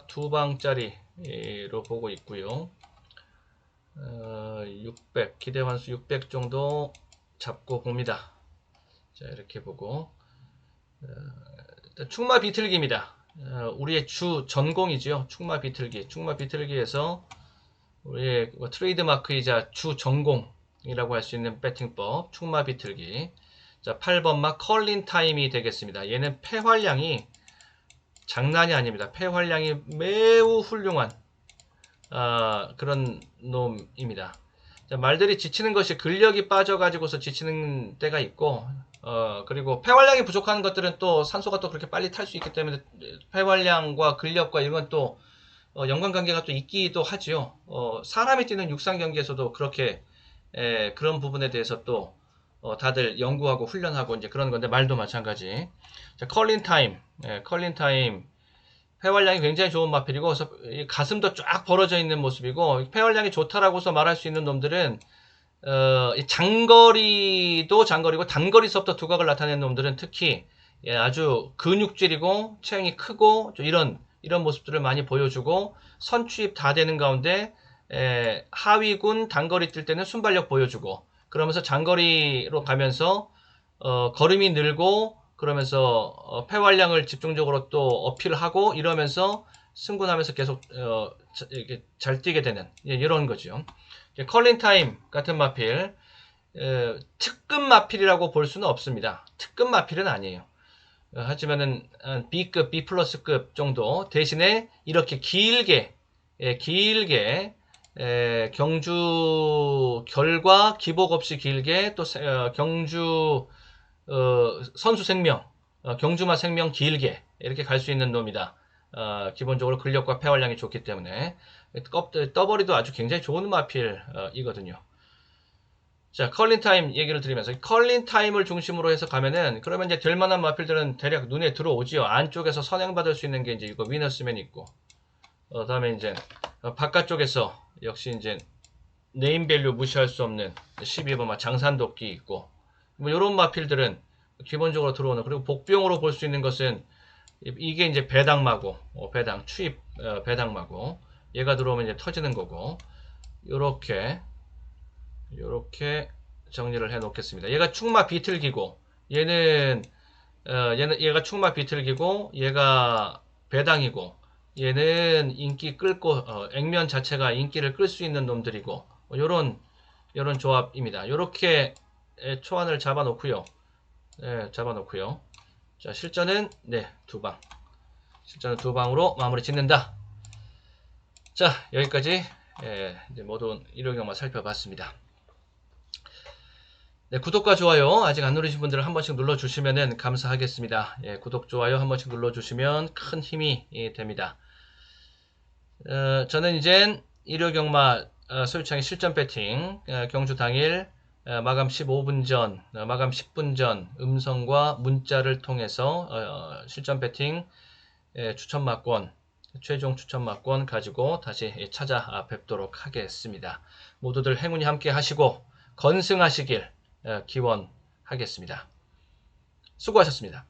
두 방짜리로 보고 있고요. 600 기대 환수 600 정도 잡고 봅니다. 자, 이렇게 보고 충마 비틀기입니다. 우리의 주 전공이지요. 충마 비틀기에서 우리의 트레이드 마크이자 주 전공이라고 할 수 있는 배팅법 충마 비틀기. 자, 8번 막 컬린 타임이 되겠습니다. 얘는 폐활량이 장난이 아닙니다. 폐활량이 매우 훌륭한 그런 놈입니다. 자, 말들이 지치는 것이 근력이 빠져가지고서 지치는 때가 있고, 그리고 폐활량이 부족한 것들은 또 산소가 또 그렇게 빨리 탈 수 있기 때문에 폐활량과 근력과 이건 또 연관관계가 또 있기도 하지요. 사람이 뛰는 육상 경기에서도 그렇게 그런 부분에 대해서 또 다들 연구하고 훈련하고 이제 그런 건데 말도 마찬가지. 자, 컬린 타임. 폐활량이 굉장히 좋은 마필이고 가슴도 쫙 벌어져 있는 모습이고 폐활량이 좋다라고서 말할 수 있는 놈들은 장거리도 장거리고 단거리서부터 두각을 나타내는 놈들은 특히 아주 근육질이고 체형이 크고 이런 모습들을 많이 보여주고 선취입 다 되는 가운데 하위군 단거리 뛸 때는 순발력 보여주고 그러면서 장거리로 가면서 걸음이 늘고 그러면서 폐활량을 집중적으로 또 어필하고 이러면서 승군하면서 계속 이렇게 잘 뛰게 되는 이런 거죠. 컬린 타임 같은 마필 특급 마필이라고 볼 수는 없습니다. 특급 마필은 아니에요. 하지만은 B급, B 플러스급 정도 대신에 이렇게 길게 경주 결과 기복 없이 길게 또 경주 선수 생명, 경주마 생명 길게 이렇게 갈 수 있는 놈이다. 기본적으로 근력과 폐활량이 좋기 때문에 떠버리도 아주 굉장히 좋은 마필이거든요. 자, 컬린 타임 얘기를 드리면서 컬린 타임을 중심으로 해서 가면은 그러면 이제 될 만한 마필들은 대략 눈에 들어오지요. 안쪽에서 선행받을 수 있는 게 이제 이거 위너스맨 있고, 다음에 이제 바깥쪽에서 역시 이제 네임밸류 무시할 수 없는 12번 장산도끼 있고, 뭐 이런 마필들은 기본적으로 들어오는. 그리고 복병으로 볼 수 있는 것은 이게 이제 배당마고, 배당 추입 배당마고, 얘가 들어오면 이제 터지는 거고, 요렇게 정리를 해 놓겠습니다. 얘가 충마 비틀기고 얘가 충마 비틀기고 얘가 배당이고 얘는 인기 끌고 액면 자체가 인기를 끌 수 있는 놈들이고 요런 조합입니다. 요렇게 초안을 잡아 놓고요. 자, 실전은 실전은 2방으로 마무리 짓는다. 자, 여기까지 이제 모든 일요경마 살펴봤습니다. 네, 구독과 좋아요 아직 안 누르신 분들은 한 번씩 눌러주시면 감사하겠습니다. 예, 구독, 좋아요 한 번씩 눌러주시면 큰 힘이 됩니다. 저는 이젠 일요 경마 소유창의 실전 배팅 경주 당일 마감 15분 전, 마감 10분 전 음성과 문자를 통해서 실전 배팅 추천 막권, 최종 추천 막권 가지고 다시 찾아뵙도록 하겠습니다. 모두들 행운이 함께 하시고 건승하시길 기원하겠습니다. 수고하셨습니다.